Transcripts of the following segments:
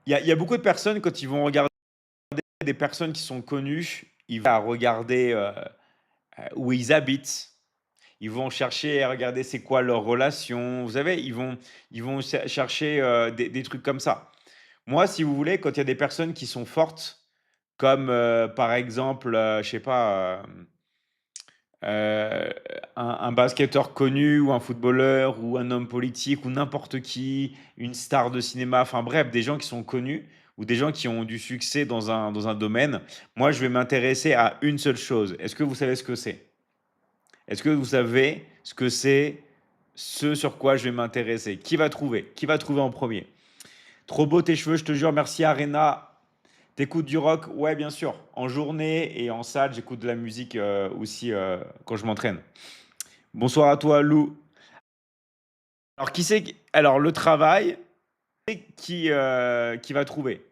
Il y a beaucoup de personnes, quand ils vont regarder des personnes qui sont connues, ils vont regarder où ils habitent. Ils vont chercher à regarder c'est quoi leur relation. Vous savez, ils vont chercher des trucs comme ça. Moi, si vous voulez, quand il y a des personnes qui sont fortes, comme par exemple, je sais pas, euh, un basketteur connu ou un footballeur ou un homme politique ou n'importe qui, une star de cinéma, enfin bref, des gens qui sont connus ou des gens qui ont du succès dans un domaine, moi, je vais m'intéresser à une seule chose. Est-ce que vous savez ce que c'est? Est-ce que vous savez ce que c'est, ce sur quoi je vais m'intéresser? Qui va trouver? Qui va trouver en premier? Trop beau tes cheveux, je te jure. Merci Arena. T'écoutes du rock? Ouais, bien sûr. En journée et en salle, j'écoute de la musique aussi quand je m'entraîne. Bonsoir à toi, Lou. Alors, alors, le travail, qui va trouver?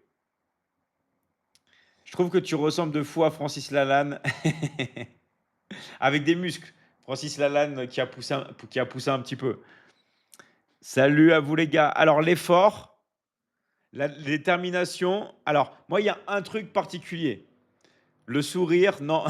Je trouve que tu ressembles de fou à Francis Lalanne avec des muscles. Francis Lalanne qui a poussé un petit peu. Salut à vous les gars. Alors, l'effort, la détermination. Alors, moi, il y a un truc particulier. Le sourire, non.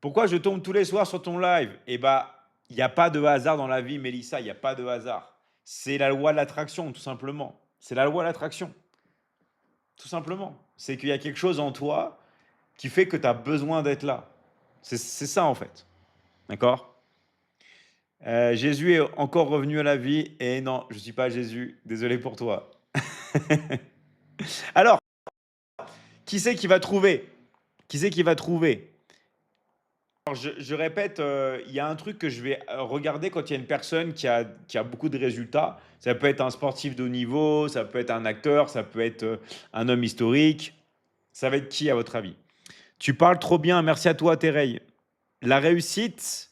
Pourquoi je tombe tous les soirs sur ton live? Eh bah, il n'y a pas de hasard dans la vie, Mélissa, il n'y a pas de hasard. C'est la loi de l'attraction, tout simplement. C'est la loi de l'attraction, tout simplement. C'est qu'il y a quelque chose en toi qui fait que tu as besoin d'être là. C'est ça, en fait. D'accord? Jésus est encore revenu à la vie. Et non, je ne suis pas Jésus. Désolé pour toi. Alors, qui c'est qui va trouver? Qui c'est qui va trouver? Alors, je répète, il y a un truc que je vais regarder quand il y a une personne qui a beaucoup de résultats. Ça peut être un sportif de haut niveau, ça peut être un acteur, ça peut être un homme historique. Ça va être qui à votre avis? Tu parles trop bien, merci à toi, Tereil. La réussite,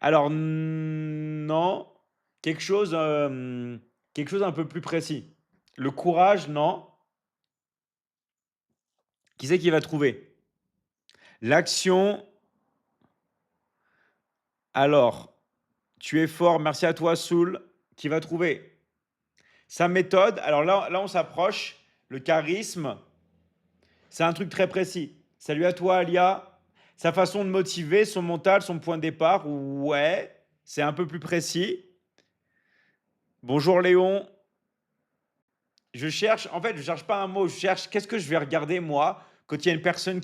alors non, quelque chose, quelque chose un peu plus précis. Le courage, non. Qui c'est qui va trouver? L'action, alors, tu es fort, merci à toi, Soul, qui va trouver? Sa méthode, alors là on s'approche. Le charisme, c'est un truc très précis. Salut à toi, Alia. Sa façon de motiver, son mental, son point de départ, ouais, c'est un peu plus précis. Bonjour Léon. Je cherche, en fait, je cherche pas un mot, je cherche qu'est-ce que je vais regarder moi quand il y a une personne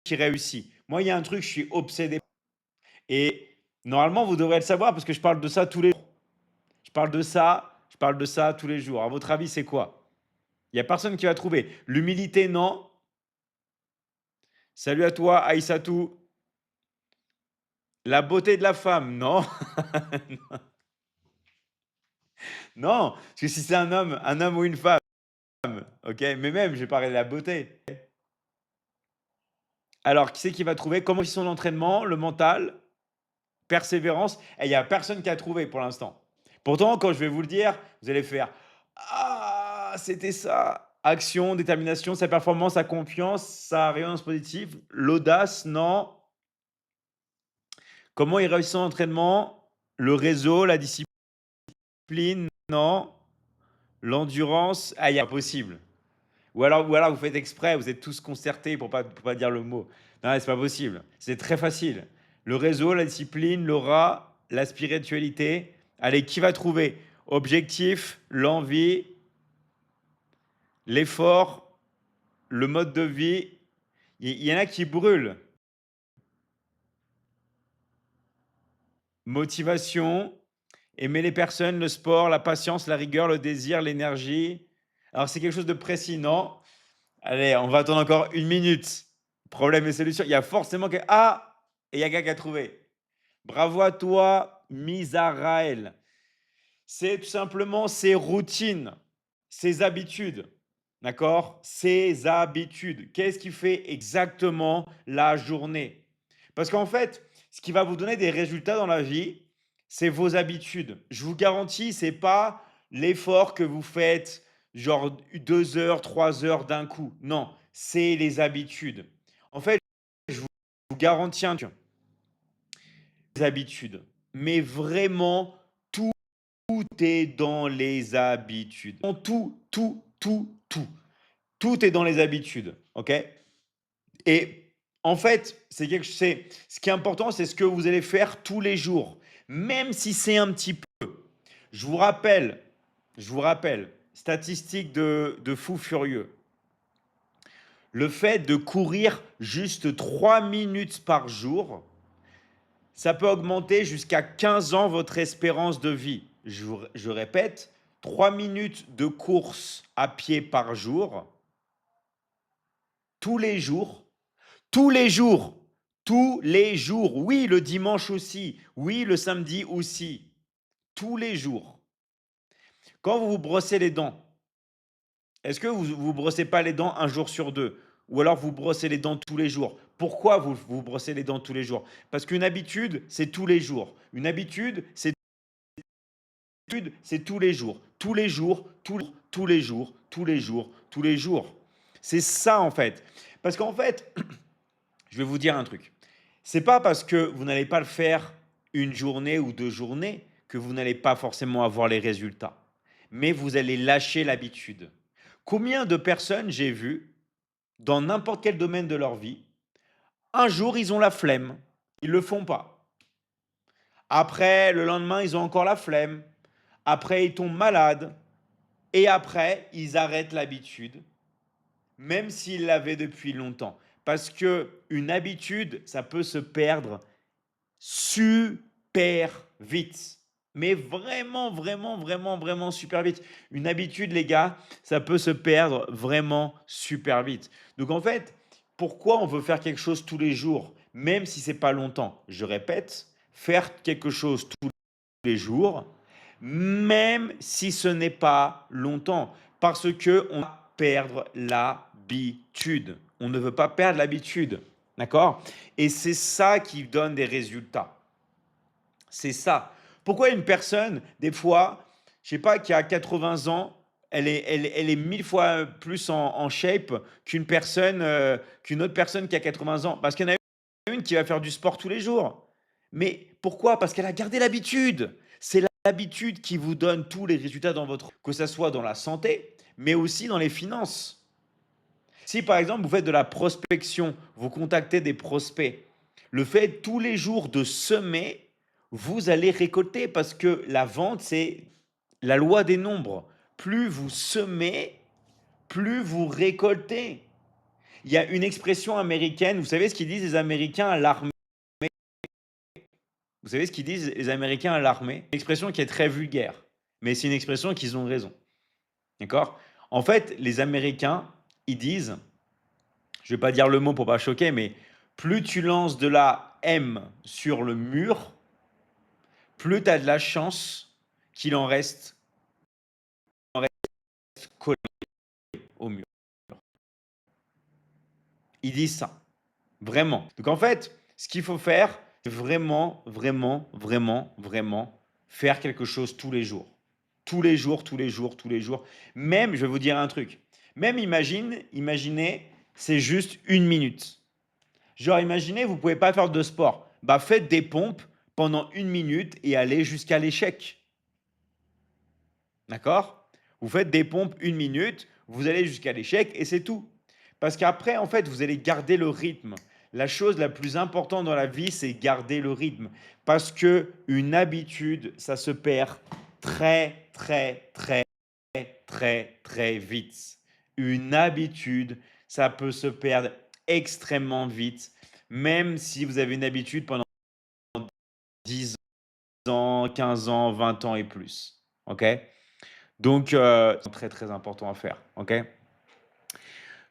qui réussit. Moi, il y a un truc, je suis obsédé. Et normalement, vous devrez le savoir parce que je parle de ça tous les jours. Je parle de ça tous les jours. À votre avis, c'est quoi? Il y a personne qui va trouver. L'humilité, non. Salut à toi, Aïssatou. La beauté de la femme, non. Non, parce que si c'est un homme ou une femme, ok, mais même, je vais parler de la beauté. Alors, qui c'est qui va trouver? Comment est son entraînement, le mental, persévérance? Et il n'y a personne qui a trouvé pour l'instant. Pourtant, quand je vais vous le dire, vous allez faire ah, c'était ça. Action, détermination, sa performance, sa confiance, sa rayonnance positive, l'audace, non. Comment il réussit son entraînement? Le réseau, la discipline, non. L'endurance, ah, il y a impossible. Ou alors vous faites exprès, vous êtes tous concertés pour pas dire le mot. Non, c'est pas possible. C'est très facile. Le réseau, la discipline, l'aura, la spiritualité. Allez, qui va trouver? Objectif, l'envie, l'effort, le mode de vie. Il y en a qui brûlent. Motivation, aimer les personnes, le sport, la patience, la rigueur, le désir, l'énergie. Alors c'est quelque chose de précis, non? Allez, on va attendre encore une minute. Problème et solution. Il y a forcément que... Ah! Et il y a quelqu'un qui a trouvé. Bravo à toi, Misaraël. C'est tout simplement ses routines, ses habitudes. D'accord? Ses habitudes. Qu'est-ce qui fait exactement la journée? Parce qu'en fait, ce qui va vous donner des résultats dans la vie, c'est vos habitudes. Je vous garantis, c'est pas l'effort que vous faites, genre 2 heures, 3 heures d'un coup. Non, c'est les habitudes. En fait, je vous garantis un truc, les habitudes. Mais vraiment, Tout est dans les habitudes. Tout est dans les habitudes, OK? Et en fait, ce qui est important, c'est ce que vous allez faire tous les jours, même si c'est un petit peu. Je vous rappelle, statistique de fou furieux. Le fait de courir juste 3 minutes par jour, ça peut augmenter jusqu'à 15 ans votre espérance de vie. Je répète, 3 minutes de course à pied par jour, tous les jours, tous les jours, tous les jours. Oui, le dimanche aussi. Oui, le samedi aussi. Tous les jours. Quand vous vous brossez les dents, est-ce que vous vous brossez pas les dents un jour sur deux? Ou alors vous brossez les dents tous les jours? Pourquoi vous brossez les dents tous les jours? Parce qu'une habitude, c'est tous les jours. Une habitude, c'est tous les jours. Tous les jours, tous les jours, tous les jours, tous les jours. C'est ça en fait. Parce qu'en fait, je vais vous dire un truc. C'est pas parce que vous n'allez pas le faire une journée ou 2 journées que vous n'allez pas forcément avoir les résultats. Mais vous allez lâcher l'habitude. Combien de personnes j'ai vues dans n'importe quel domaine de leur vie, un jour ils ont la flemme, ils le font pas. Après, le lendemain, ils ont encore la flemme. Après, ils tombent malades. Et après, ils arrêtent l'habitude, même s'ils l'avaient depuis longtemps. Parce que une habitude, ça peut se perdre super vite. Mais vraiment, vraiment, vraiment, vraiment super vite. Une habitude, les gars, ça peut se perdre vraiment super vite. Donc en fait, pourquoi on veut faire quelque chose tous les jours, même si c'est pas longtemps? Je répète, faire quelque chose tous les jours, même si ce n'est pas longtemps, parce que on va perdre l'habitude. On ne veut pas perdre l'habitude, d'accord? Et c'est ça qui donne des résultats. C'est ça. Pourquoi une personne, des fois, je sais pas, qui a 80 ans, elle est 1000 fois plus en shape qu'une autre personne qui a 80 ans? Parce qu'il y en a une qui va faire du sport tous les jours. Mais pourquoi? Parce qu'elle a gardé l'habitude. C'est l'habitude qui vous donne tous les résultats dans votre, que ce soit dans la santé, mais aussi dans les finances. Si par exemple vous faites de la prospection, vous contactez des prospects, le fait tous les jours de semer, vous allez récolter parce que la vente, c'est la loi des nombres. Plus vous semez, plus vous récoltez. Il y a une expression américaine, vous savez ce qu'ils disent les Américains à l'armée? Vous savez ce qu'ils disent les Américains à l'armée? Une expression qui est très vulgaire, mais c'est une expression qu'ils ont raison. D'accord? En fait, les Américains, ils disent, je vais pas dire le mot pour pas choquer, mais plus tu lances de la M sur le mur, plus tu as de la chance qu'il en reste collé au mur. Ils disent ça, vraiment. Donc en fait, ce qu'il faut faire, c'est vraiment, vraiment, vraiment, vraiment faire quelque chose tous les jours. Tous les jours, tous les jours, tous les jours. Même, je vais vous dire un truc. Même imaginez, c'est juste une minute. Genre, imaginez, vous ne pouvez pas faire de sport. Bah, faites des pompes pendant une minute et allez jusqu'à l'échec. D'accord? Vous faites des pompes une minute, vous allez jusqu'à l'échec et c'est tout. Parce qu'après, en fait, vous allez garder le rythme. La chose la plus importante dans la vie, c'est garder le rythme. Parce que une habitude, ça se perd très, très, très, très, très vite. Une habitude, ça peut se perdre extrêmement vite, même si vous avez une habitude pendant 10 ans, 15 ans, 20 ans et plus. OK? Donc, c'est très, très important à faire. OK?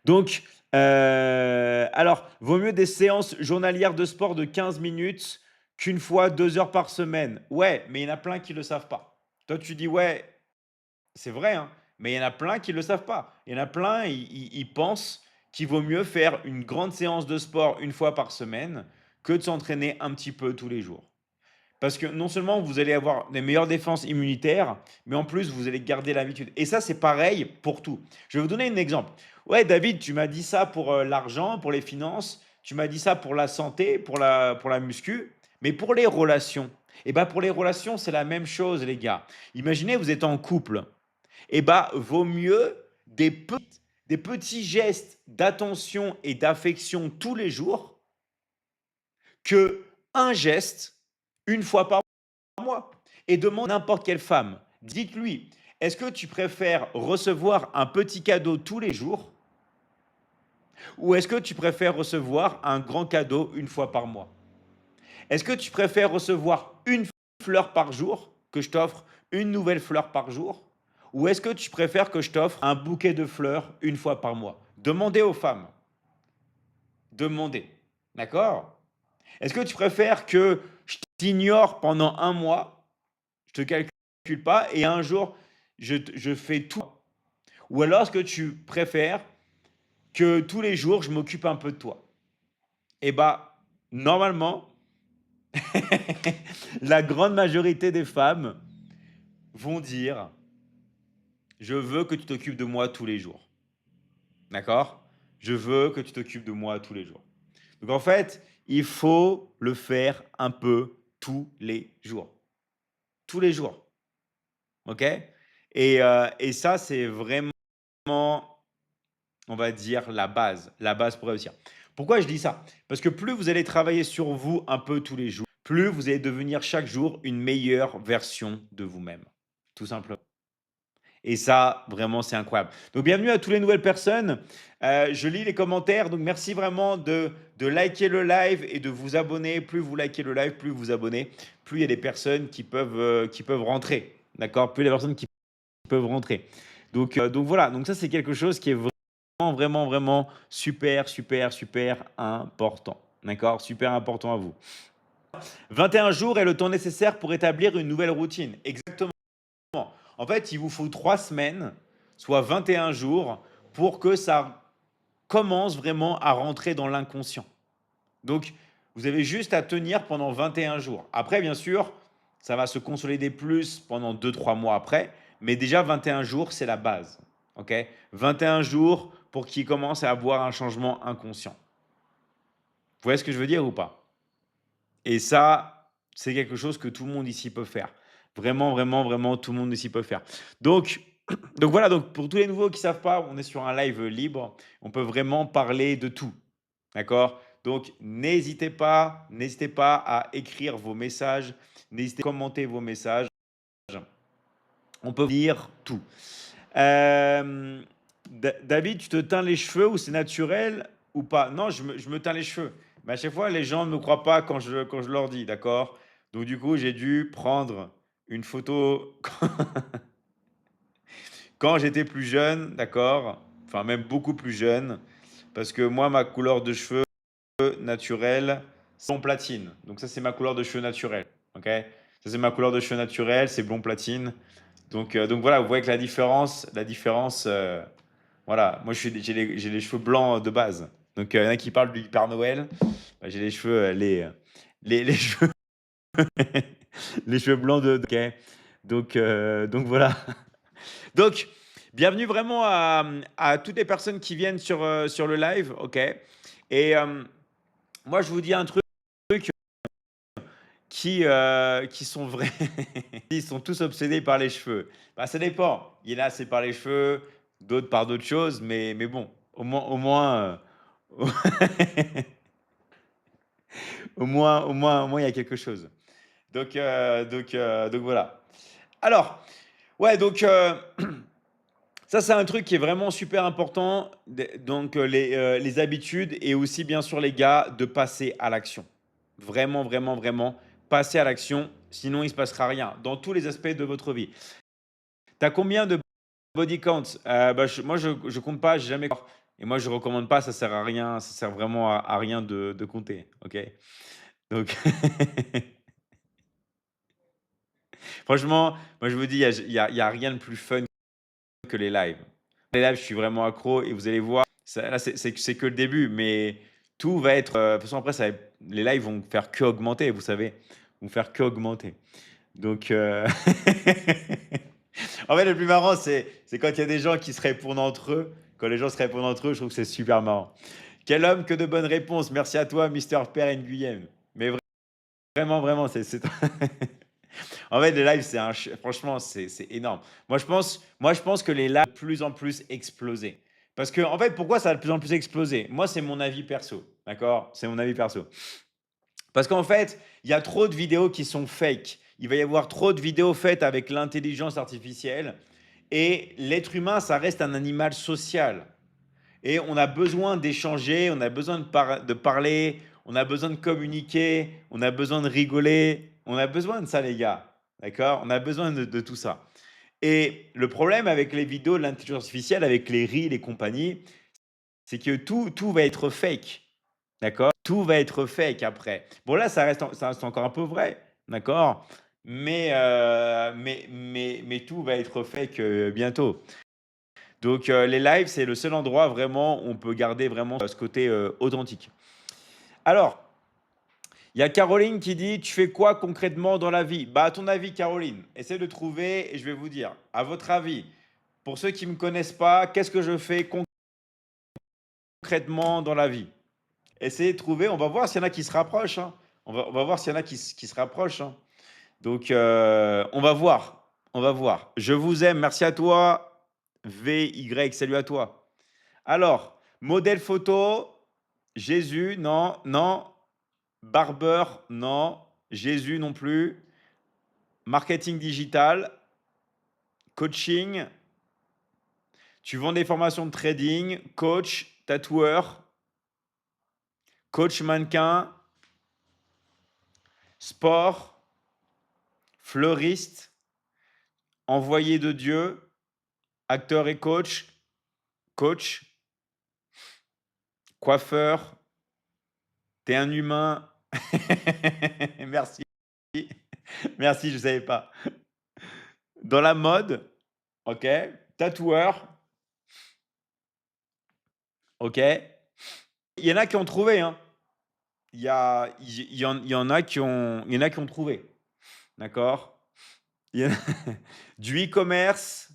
Donc, alors, vaut mieux des séances journalières de sport de 15 minutes qu'une fois 2 heures par semaine. Ouais, mais il y en a plein qui ne le savent pas. Toi, tu dis, ouais, c'est vrai, hein, mais il y en a plein qui ne le savent pas. Il y en a plein, ils pensent qu'il vaut mieux faire une grande séance de sport une fois par semaine que de s'entraîner un petit peu tous les jours. Parce que non seulement vous allez avoir des meilleures défenses immunitaires, mais en plus vous allez garder l'habitude. Et ça, c'est pareil pour tout. Je vais vous donner un exemple. Ouais, David, tu m'as dit ça pour l'argent, pour les finances, tu m'as dit ça pour la santé, pour la muscu, mais pour les relations. Et bah, pour les relations, c'est la même chose, les gars. Imaginez, vous êtes en couple. Et bah, vaut mieux des petits gestes d'attention et d'affection tous les jours que un geste une fois par mois. Et demande à n'importe quelle femme, dites-lui, est-ce que tu préfères recevoir un petit cadeau tous les jours ou est-ce que tu préfères recevoir un grand cadeau une fois par mois? Est-ce que tu préfères recevoir une fleur par jour, que je t'offre une nouvelle fleur par jour? Ou est-ce que tu préfères que je t'offre un bouquet de fleurs une fois par mois? Demandez aux femmes. Demandez. D'accord? Est-ce que tu préfères que je t'ignore pendant un mois, je ne te calcule pas, et un jour, je fais tout? Ou alors est-ce que tu préfères que tous les jours, je m'occupe un peu de toi? Eh bah, normalement, la grande majorité des femmes vont dire: je veux que tu t'occupes de moi tous les jours. D'accord? Je veux que tu t'occupes de moi tous les jours. Donc en fait, il faut le faire un peu tous les jours. Tous les jours. OK? Et ça, c'est vraiment, on va dire, la base pour réussir. Pourquoi je dis ça? Parce que plus vous allez travailler sur vous un peu tous les jours, plus vous allez devenir chaque jour une meilleure version de vous-même. Tout simplement. Et ça, vraiment, c'est incroyable. Donc, bienvenue à toutes les nouvelles personnes. Je lis les commentaires. Donc, merci vraiment de liker le live et de vous abonner. Plus vous likez le live, plus vous vous abonnez, plus il y a des personnes qui peuvent rentrer. D'accord? Plus il y a des personnes qui peuvent rentrer. Donc voilà. Donc, ça, c'est quelque chose qui est vraiment, vraiment, vraiment super, super, super important. D'accord? Super important à vous. 21 jours est le temps nécessaire pour établir une nouvelle routine. Exactement. En fait, il vous faut 3 semaines, soit 21 jours, pour que ça commence vraiment à rentrer dans l'inconscient. Donc, vous avez juste à tenir pendant 21 jours. Après, bien sûr, ça va se consolider plus pendant 2-3 mois après, mais déjà 21 jours, c'est la base. Ok? 21 jours pour qu'il commence à avoir un changement inconscient. Vous voyez ce que je veux dire ou pas? Et ça, c'est quelque chose que tout le monde ici peut faire. Vraiment, vraiment, vraiment, tout le monde ici peut faire. Donc, donc voilà, donc pour tous les nouveaux qui ne savent pas, on est sur un live libre. On peut vraiment parler de tout. D'accord? Donc, n'hésitez pas à écrire vos messages, n'hésitez pas à commenter vos messages. On peut lire tout. Euh, David, tu te teins les cheveux ou c'est naturel ou pas? Non, je me teins les cheveux. Mais à chaque fois, les gens ne me croient pas quand je leur dis, d'accord? Donc du coup, j'ai dû prendre une photo quand j'étais plus jeune, d'accord? Enfin, même beaucoup plus jeune. Parce que moi, ma couleur de cheveux naturelle, c'est blond platine. Donc ça, c'est ma couleur de cheveux naturelle. Ok? Ça, c'est ma couleur de cheveux naturelle, c'est blond platine. Donc voilà, vous voyez que la différence, voilà, moi j'ai les cheveux blancs de base. Donc il y en a qui parlent du Père Noël. Bah, j'ai les cheveux, les cheveux, les cheveux blancs ok. Donc voilà. Donc, bienvenue vraiment à toutes les personnes qui viennent sur le live, ok. Et moi, je vous dis un truc qui sont vrais. Ils sont tous obsédés par les cheveux. Bah, ça dépend. Il y en a, c'est par les cheveux, d'autres par d'autres choses, mais bon, au moins, il y a quelque chose. Donc voilà. Alors, ouais, donc ça, c'est un truc qui est vraiment super important. Donc, les habitudes et aussi, bien sûr, les gars, de passer à l'action. Vraiment, vraiment, vraiment, passer à l'action. Sinon, il ne se passera rien dans tous les aspects de votre vie. Tu as combien de body count? Bah, moi, je compte pas, j'ai jamais. Et moi, je recommande pas, ça sert à rien, ça sert vraiment à rien de compter. Ok? Donc, franchement, moi, je vous dis, il y a rien de plus fun que les lives. Les lives, je suis vraiment accro et vous allez voir, là, c'est que le début, mais tout va être. De toute façon, après, les lives vont faire que augmenter, vous savez. Vont faire que augmenter. Donc, en fait, le plus marrant, c'est quand il y a des gens qui se répondent entre eux. Quand les gens se répondent entre eux, je trouve que c'est super marrant. Quel homme, que de bonnes réponses. Merci à toi, Mister Père Nguyen. Mais Vraiment, vraiment, en fait, les lives, franchement, c'est énorme. Moi, je pense que les lives vont de plus en plus exploser. Parce que, en fait, pourquoi ça va de plus en plus exploser? Moi, c'est mon avis perso, d'accord? C'est mon avis perso. Parce qu'en fait, il y a trop de vidéos qui sont fake. Il va y avoir trop de vidéos faites avec l'intelligence artificielle. Et l'être humain, ça reste un animal social. Et on a besoin d'échanger, on a besoin de parler, on a besoin de communiquer, on a besoin de rigoler. On a besoin de ça, les gars. D'accord? On a besoin de tout ça. Et le problème avec les vidéos de l'intelligence artificielle, avec les reels et compagnie, c'est que tout va être fake. D'accord? Tout va être fake après. Bon, là, ça reste encore un peu vrai. D'accord? Mais tout va être fake bientôt. Donc, les lives, c'est le seul endroit vraiment où on peut garder vraiment ce côté authentique. Alors, il y a Caroline qui dit: «Tu fais quoi concrètement dans la vie?» Bah, à ton avis, Caroline, essaie de trouver et je vais vous dire. À votre avis, pour ceux qui ne me connaissent pas, qu'est-ce que je fais concrètement dans la vie? Essayez de trouver, on va voir s'il y en a qui se rapprochent, hein. On va voir s'il y en a qui se rapprochent, hein. Donc, on va voir, on va voir. Je vous aime, merci à toi. VY, salut à toi. Alors, modèle photo, Jésus, non, non. Barbeur, non. Jésus non plus. Marketing digital, coaching. Tu vends des formations de trading, coach, tatoueur, coach mannequin, sport, fleuriste, envoyé de Dieu, acteur et coach, coach, coiffeur, t'es un humain. Merci. Merci, je ne savais pas. Dans la mode, ok. Tatoueur, ok. Il y en a qui ont trouvé, hein. Il y en a il y en a qui ont trouvé. D'accord? Il y en a du e-commerce.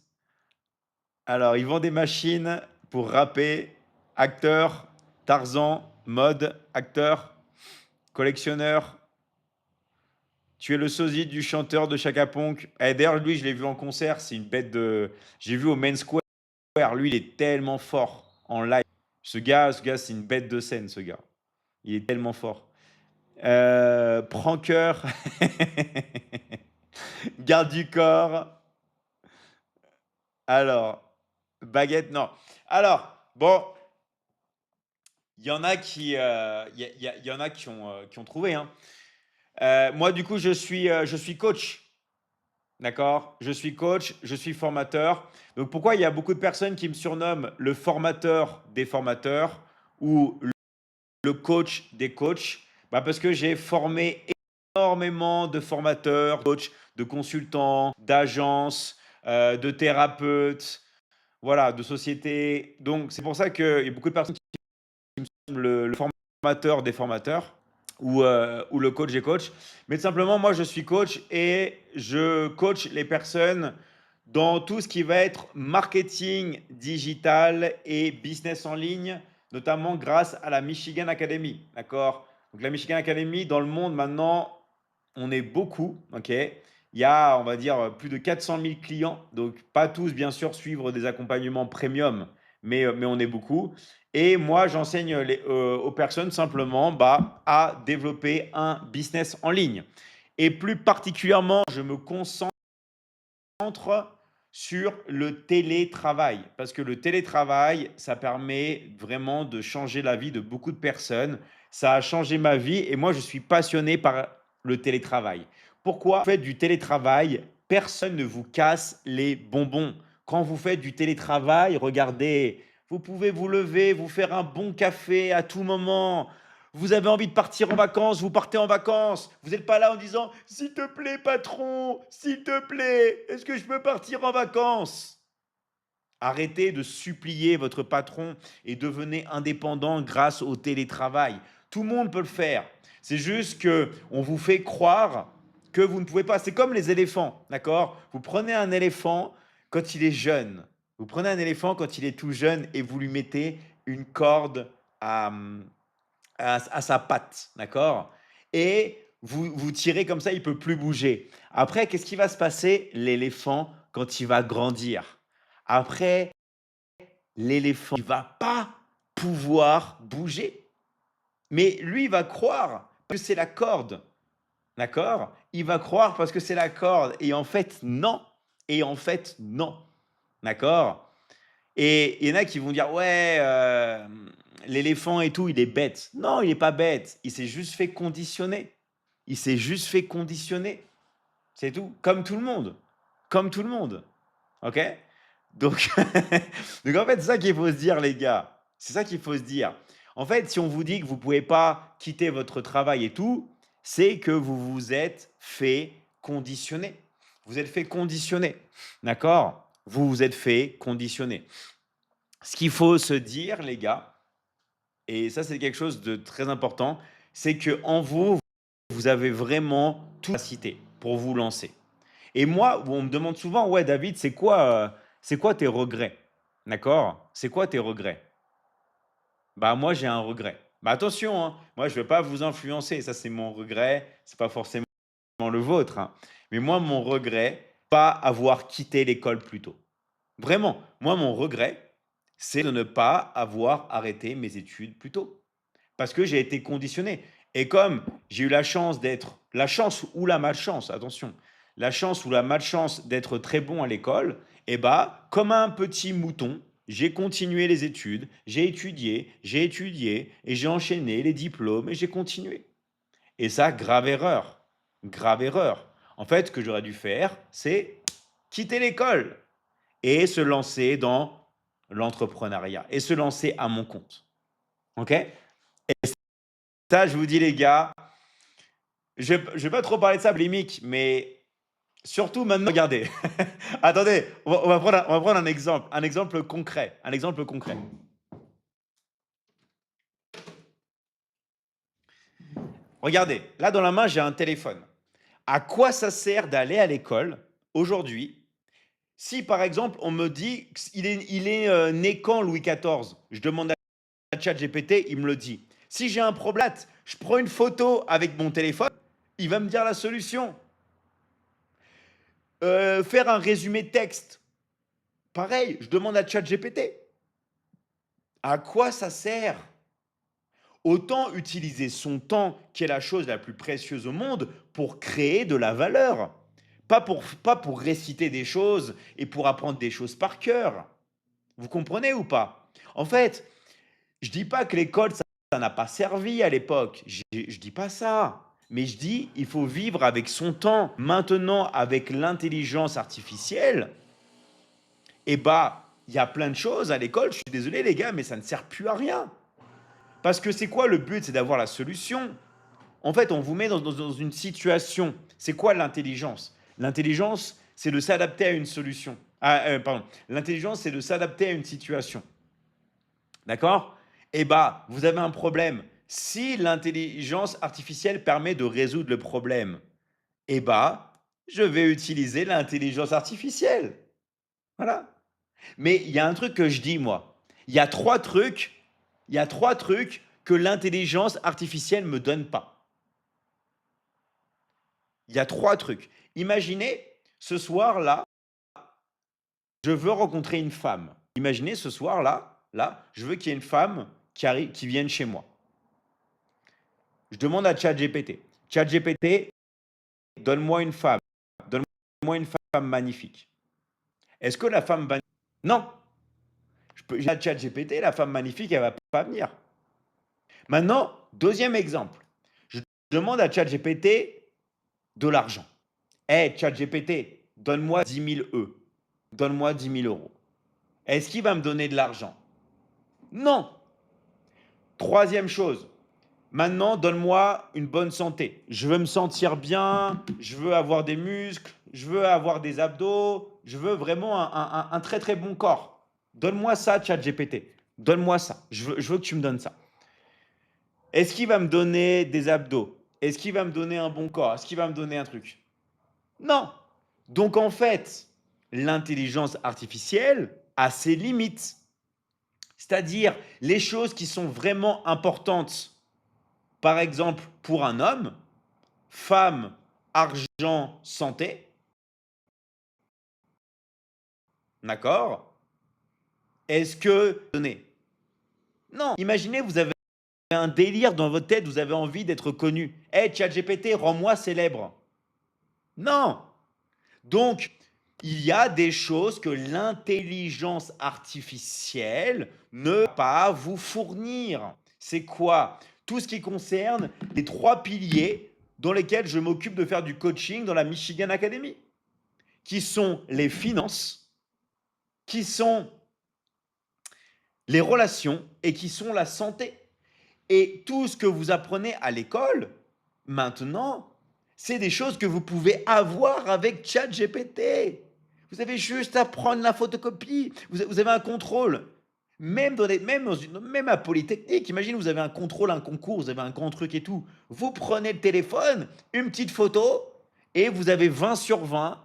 Alors, ils vendent des machines pour rapper. Acteur, Tarzan, mode, acteur, collectionneur. Tu es le sosie du chanteur de Chaka Ponk. Eh, d'ailleurs, lui, je l'ai vu en concert. C'est une bête de. J'ai vu au Main Square. Lui, il est tellement fort en live. Ce gars, c'est une bête de scène, ce gars. Il est tellement fort. Pranker. Garde du corps. Alors, baguette, non. Alors, bon, il y en a il y en a qui ont trouvé, hein. Moi, du coup, je suis coach. D'accord? Je suis coach, je suis formateur. Donc, pourquoi il y a beaucoup de personnes qui me surnomment le formateur des formateurs ou le coach des coachs? Bah, parce que j'ai formé énormément de formateurs, de coachs, de consultants, d'agences, de thérapeutes, voilà, de sociétés. Donc, c'est pour ça qu'il y a beaucoup de personnes qui me surnomment le formateur des formateurs ou le coach des coachs. Mais tout simplement, moi, je suis coach et je coach les personnes dans tout ce qui va être marketing digital et business en ligne, notamment grâce à la Michigan Academy. D'accord? Donc, la Michigan Academy, dans le monde maintenant, on est beaucoup. Ok? Il y a, on va dire, plus de 400 000 clients. Donc, pas tous, bien sûr, suivre des accompagnements premium, mais on est beaucoup. Et moi, j'enseigne aux personnes simplement bah, à développer un business en ligne. Et plus particulièrement, je me concentre sur le télétravail. Parce que le télétravail, ça permet vraiment de changer la vie de beaucoup de personnes. Ça a changé ma vie et moi, je suis passionné par le télétravail. Pourquoi? Vous faites du télétravail, personne ne vous casse les bonbons. Quand vous faites du télétravail, regardez, vous pouvez vous lever, vous faire un bon café à tout moment. Vous avez envie de partir en vacances, vous partez en vacances. Vous n'êtes pas là en disant: «S'il te plaît, patron, s'il te plaît, est-ce que je peux partir en vacances?» Arrêtez de supplier votre patron et devenez indépendant grâce au télétravail. Tout le monde peut le faire. C'est juste que on vous fait croire que vous ne pouvez pas. C'est comme les éléphants, d'accord? Vous prenez un éléphant quand il est jeune. Vous prenez un éléphant quand il est tout jeune et vous lui mettez une corde à, à sa patte, d'accord? Et vous tirez comme ça, il peut plus bouger. Après, qu'est-ce qui va se passer? L'éléphant, quand il va grandir. Après, l'éléphant, il va pas pouvoir bouger. Mais lui, il va croire que c'est la corde. D'accord? Il va croire parce que c'est la corde. Et en fait, non. Et en fait, non. D'accord? Et il y en a qui vont dire, ouais, l'éléphant et tout, il est bête. Non, il n'est pas bête. Il s'est juste fait conditionner. Il s'est juste fait conditionner. C'est tout. Comme tout le monde. Comme tout le monde. OK? Donc, donc en fait, c'est ça qu'il faut se dire, les gars. C'est ça qu'il faut se dire. En fait, si on vous dit que vous ne pouvez pas quitter votre travail et tout, c'est que vous vous êtes fait conditionner. Vous êtes fait conditionner. D'accord? Vous vous êtes fait conditionner. Ce qu'il faut se dire, les gars, et ça, c'est quelque chose de très important, c'est que en vous, vous avez vraiment toute la capacité pour vous lancer. Et moi, on me demande souvent, ouais, David, c'est quoi tes regrets? D'accord? C'est quoi tes regrets? Bah, moi, j'ai un regret. Bah, attention, hein, moi, je ne vais pas vous influencer. Ça, c'est mon regret. C'est pas forcément le vôtre, hein. Mais moi, mon regret, pas avoir quitté l'école plus tôt. Vraiment, moi, mon regret, c'est de ne pas avoir arrêté mes études plus tôt. Parce que j'ai été conditionné. Et comme j'ai eu la chance ou la malchance, attention, la chance ou la malchance d'être très bon à l'école, et bah, comme un petit mouton, j'ai continué les études, j'ai étudié, et j'ai enchaîné les diplômes, et j'ai continué. Et ça, grave erreur. Grave erreur. En fait, ce que j'aurais dû faire, c'est quitter l'école et se lancer dans l'entrepreneuriat et se lancer à mon compte. OK? Et ça, je vous dis, les gars, je ne vais pas trop parler de ça, polémique, mais surtout maintenant, regardez. Attendez, on va prendre un exemple concret. Un exemple concret. Regardez, là dans la main, j'ai un téléphone. À quoi ça sert d'aller à l'école aujourd'hui si, par exemple, on me dit qu'il est né quand Louis XIV? Je demande à ChatGPT, il me le dit. Si j'ai un problème, je prends une photo avec mon téléphone, il va me dire la solution. Faire un résumé de texte, pareil, je demande à ChatGPT. À quoi ça sert? Autant utiliser son temps, qui est la chose la plus précieuse au monde, pour créer de la valeur. Pas pour réciter des choses et pour apprendre des choses par cœur. Vous comprenez ou pas? En fait, je dis pas que l'école, ça n'a pas servi à l'époque. Je dis pas ça. Mais je dis, il faut vivre avec son temps. Maintenant, avec l'intelligence artificielle, eh bah, il y a plein de choses à l'école. Je suis désolé, les gars, mais ça ne sert plus à rien. Parce que c'est quoi le but? C'est d'avoir la solution. En fait, on vous met dans une situation. C'est quoi l'intelligence? L'intelligence, c'est de s'adapter à une solution. Ah, pardon. L'intelligence, c'est de s'adapter à une situation. D'accord? Eh bah, vous avez un problème. Si l'intelligence artificielle permet de résoudre le problème, eh bah, je vais utiliser l'intelligence artificielle. Voilà. Mais il y a un truc que je dis, moi. Il y a trois trucs, il y a trois trucs que l'intelligence artificielle me donne pas. Il y a trois trucs. Imaginez, ce soir-là, je veux rencontrer une femme. Imaginez ce soir-là, je veux qu'il y ait une femme qui vienne chez moi. Je demande à ChatGPT. ChatGPT, donne-moi une femme. Donne-moi une femme magnifique. Est-ce que la femme magnifique... Non. J'ai un ChatGPT, la femme magnifique, elle ne va pas venir. Maintenant, deuxième exemple. Je demande à ChatGPT de l'argent. Hey, ChatGPT, donne-moi 10 000 E. Donne-moi 10 000 euros. Est-ce qu'il va me donner de l'argent? Non. Troisième chose. Maintenant, donne-moi une bonne santé. Je veux me sentir bien, je veux avoir des muscles, je veux avoir des abdos, je veux vraiment un très très bon corps. Donne-moi ça, ChatGPT. Donne-moi ça. Je veux que tu me donnes ça. Est-ce qu'il va me donner des abdos? Est-ce qu'il va me donner un bon corps? Est-ce qu'il va me donner un truc? Non. Donc en fait, l'intelligence artificielle a ses limites. C'est-à-dire les choses qui sont vraiment importantes, par exemple pour un homme, femme, argent, santé. D'accord? Est-ce que donné? Non. Imaginez, vous avez un délire dans votre tête, vous avez envie d'être connu. Hey, ChatGPT, rends-moi célèbre. Non. Donc, il y a des choses que l'intelligence artificielle ne va pas vous fournir. C'est quoi? Tout ce qui concerne les 3 piliers dans lesquels je m'occupe de faire du coaching dans la Michigan Academy, qui sont les finances, qui sont les relations et qui sont la santé. Et tout ce que vous apprenez à l'école, maintenant, c'est des choses que vous pouvez avoir avec ChatGPT. Vous avez juste à prendre la photocopie. Vous avez un contrôle. Même à Polytechnique, imagine, vous avez un contrôle, un concours, vous avez un grand truc et tout. Vous prenez le téléphone, une petite photo, et vous avez 20 sur 20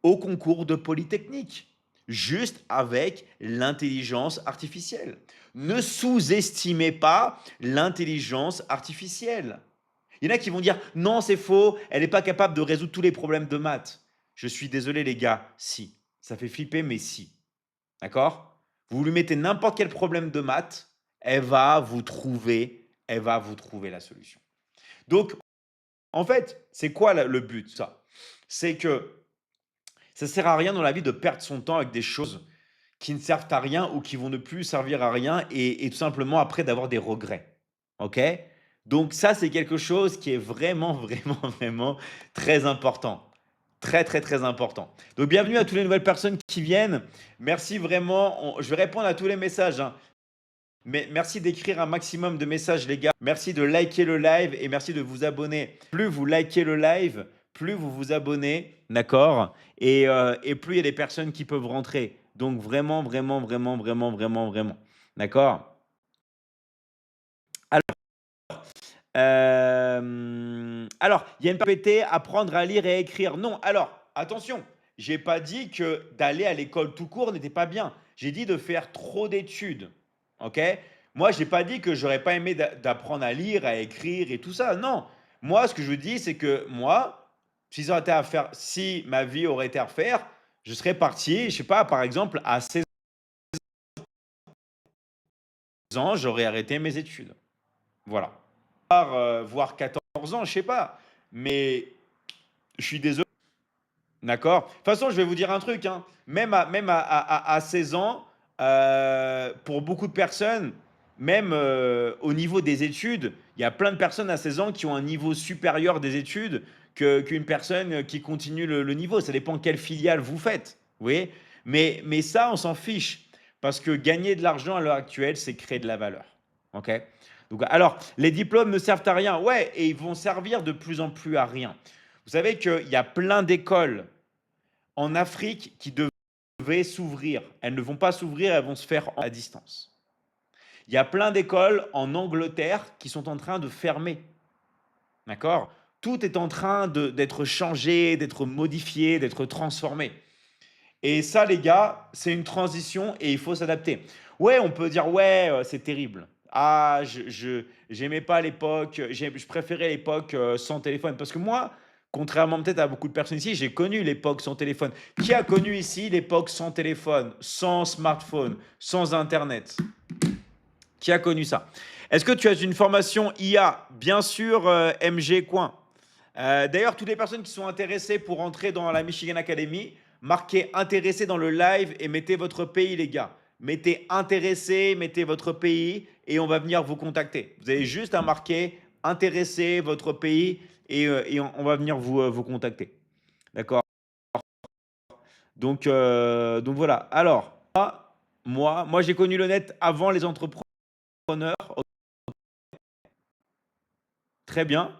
au concours de Polytechnique. Juste avec l'intelligence artificielle. Ne sous-estimez pas l'intelligence artificielle. Il y en a qui vont dire non, c'est faux, elle n'est pas capable de résoudre tous les problèmes de maths. Je suis désolé, les gars, si. Ça fait flipper, mais si. D'accord? Vous lui mettez n'importe quel problème de maths, elle va vous trouver la solution. Donc, en fait, c'est quoi le but, ça? C'est que ça ne sert à rien dans la vie de perdre son temps avec des choses qui ne servent à rien ou qui vont ne plus servir à rien et tout simplement après d'avoir des regrets. OK? Donc ça, c'est quelque chose qui est vraiment, vraiment, vraiment très important. Très, très, très important. Donc bienvenue à toutes les nouvelles personnes qui viennent. Merci vraiment. Je vais répondre à tous les messages, hein. Mais merci d'écrire un maximum de messages, les gars. Merci de liker le live et merci de vous abonner. Plus vous likez le live, plus vous vous abonnez, d'accord? Et plus il y a des personnes qui peuvent rentrer. Donc vraiment, vraiment, vraiment, vraiment, vraiment, vraiment. D'accord? Alors, il y a une PPT, apprendre à lire et à écrire. Non, alors, attention, j'ai pas dit que d'aller à l'école tout court n'était pas bien. J'ai dit de faire trop d'études. OK? Moi, j'ai pas dit que j'aurais pas aimé d'apprendre à lire, à écrire et tout ça. Non. Moi, ce que je dis, c'est que moi, si ma vie aurait été à refaire, je serais parti, je sais pas, par exemple, à 16 ans, j'aurais arrêté mes études. Voilà. Voire 14 ans, je sais pas. Mais je suis désolé. D'accord? De toute façon, je vais vous dire un truc, hein. Même à 16 ans, pour beaucoup de personnes, même au niveau des études, il y a plein de personnes à 16 ans qui ont un niveau supérieur des études qu'une personne qui continue le niveau. Ça dépend quelle filiale vous faites. Vous voyez? Mais ça, on s'en fiche. Parce que gagner de l'argent à l'heure actuelle, c'est créer de la valeur. OK? Donc, alors, les diplômes ne servent à rien. Ouais, et ils vont servir de plus en plus à rien. Vous savez qu'il y a plein d'écoles en Afrique qui devaient s'ouvrir. Elles ne vont pas s'ouvrir, elles vont se faire à distance. Il y a plein d'écoles en Angleterre qui sont en train de fermer. D'accord? Tout est en train d'être changé, d'être modifié, d'être transformé. Et ça, les gars, c'est une transition et il faut s'adapter. Ouais, on peut dire, ouais, c'est terrible. Ah, j'aimais pas l'époque, je préférais l'époque sans téléphone. Parce que moi, contrairement peut-être à beaucoup de personnes ici, j'ai connu l'époque sans téléphone. Qui a connu ici l'époque sans téléphone, sans smartphone, sans Internet? Qui a connu ça? Est-ce que tu as une formation IA? Bien sûr, MG Coin. D'ailleurs, toutes les personnes qui sont intéressées pour entrer dans la Michigan Academy, marquez intéressé dans le live et mettez votre pays, les gars. Mettez intéressé, mettez votre pays et on va venir vous contacter. Vous avez juste à marquer intéressé, votre pays et on va venir vous contacter. D'accord? Donc voilà. Alors, moi j'ai connu le net avant les entrepreneurs. Très bien.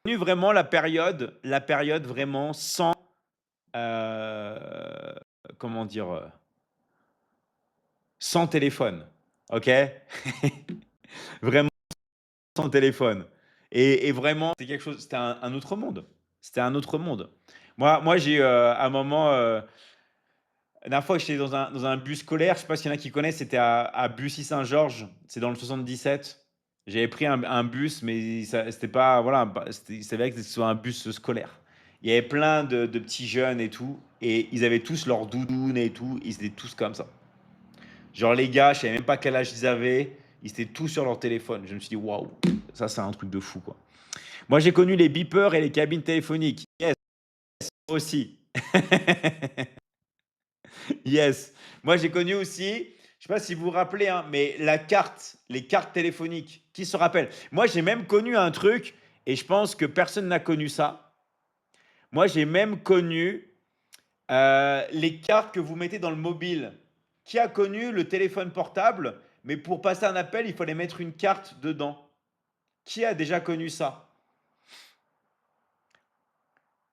J'ai connu vraiment la période vraiment sans, euh, comment dire, sans téléphone. OK? Vraiment sans téléphone. Et vraiment, c'était quelque chose, c'était un autre monde. C'était un autre monde. Moi j'ai à un moment, la dernière fois, j'étais dans un bus scolaire, je sais pas s'il y en a qui connaissent, c'était à Bussy-Saint-Georges, c'est dans le 77. J'avais pris un bus, mais c'était pas, voilà, il savait que c'était un bus scolaire. Il y avait plein de petits jeunes et tout, et ils avaient tous leur doudoune et tout, ils étaient tous comme ça. Genre les gars, je savais même pas quel âge ils avaient, ils étaient tous sur leur téléphone. Je me suis dit, waouh, ça c'est un truc de fou quoi. Moi j'ai connu les beepers et les cabines téléphoniques. Yes, aussi. Yes. Moi j'ai connu aussi, je sais pas si vous vous rappelez, hein, mais la carte, les cartes téléphoniques. Qui se rappelle? Moi j'ai même connu un truc, et je pense que personne n'a connu ça. Moi j'ai même connu les cartes que vous mettez dans le mobile. Qui a connu le téléphone portable, mais pour passer un appel, il fallait mettre une carte dedans? Qui a déjà connu ça?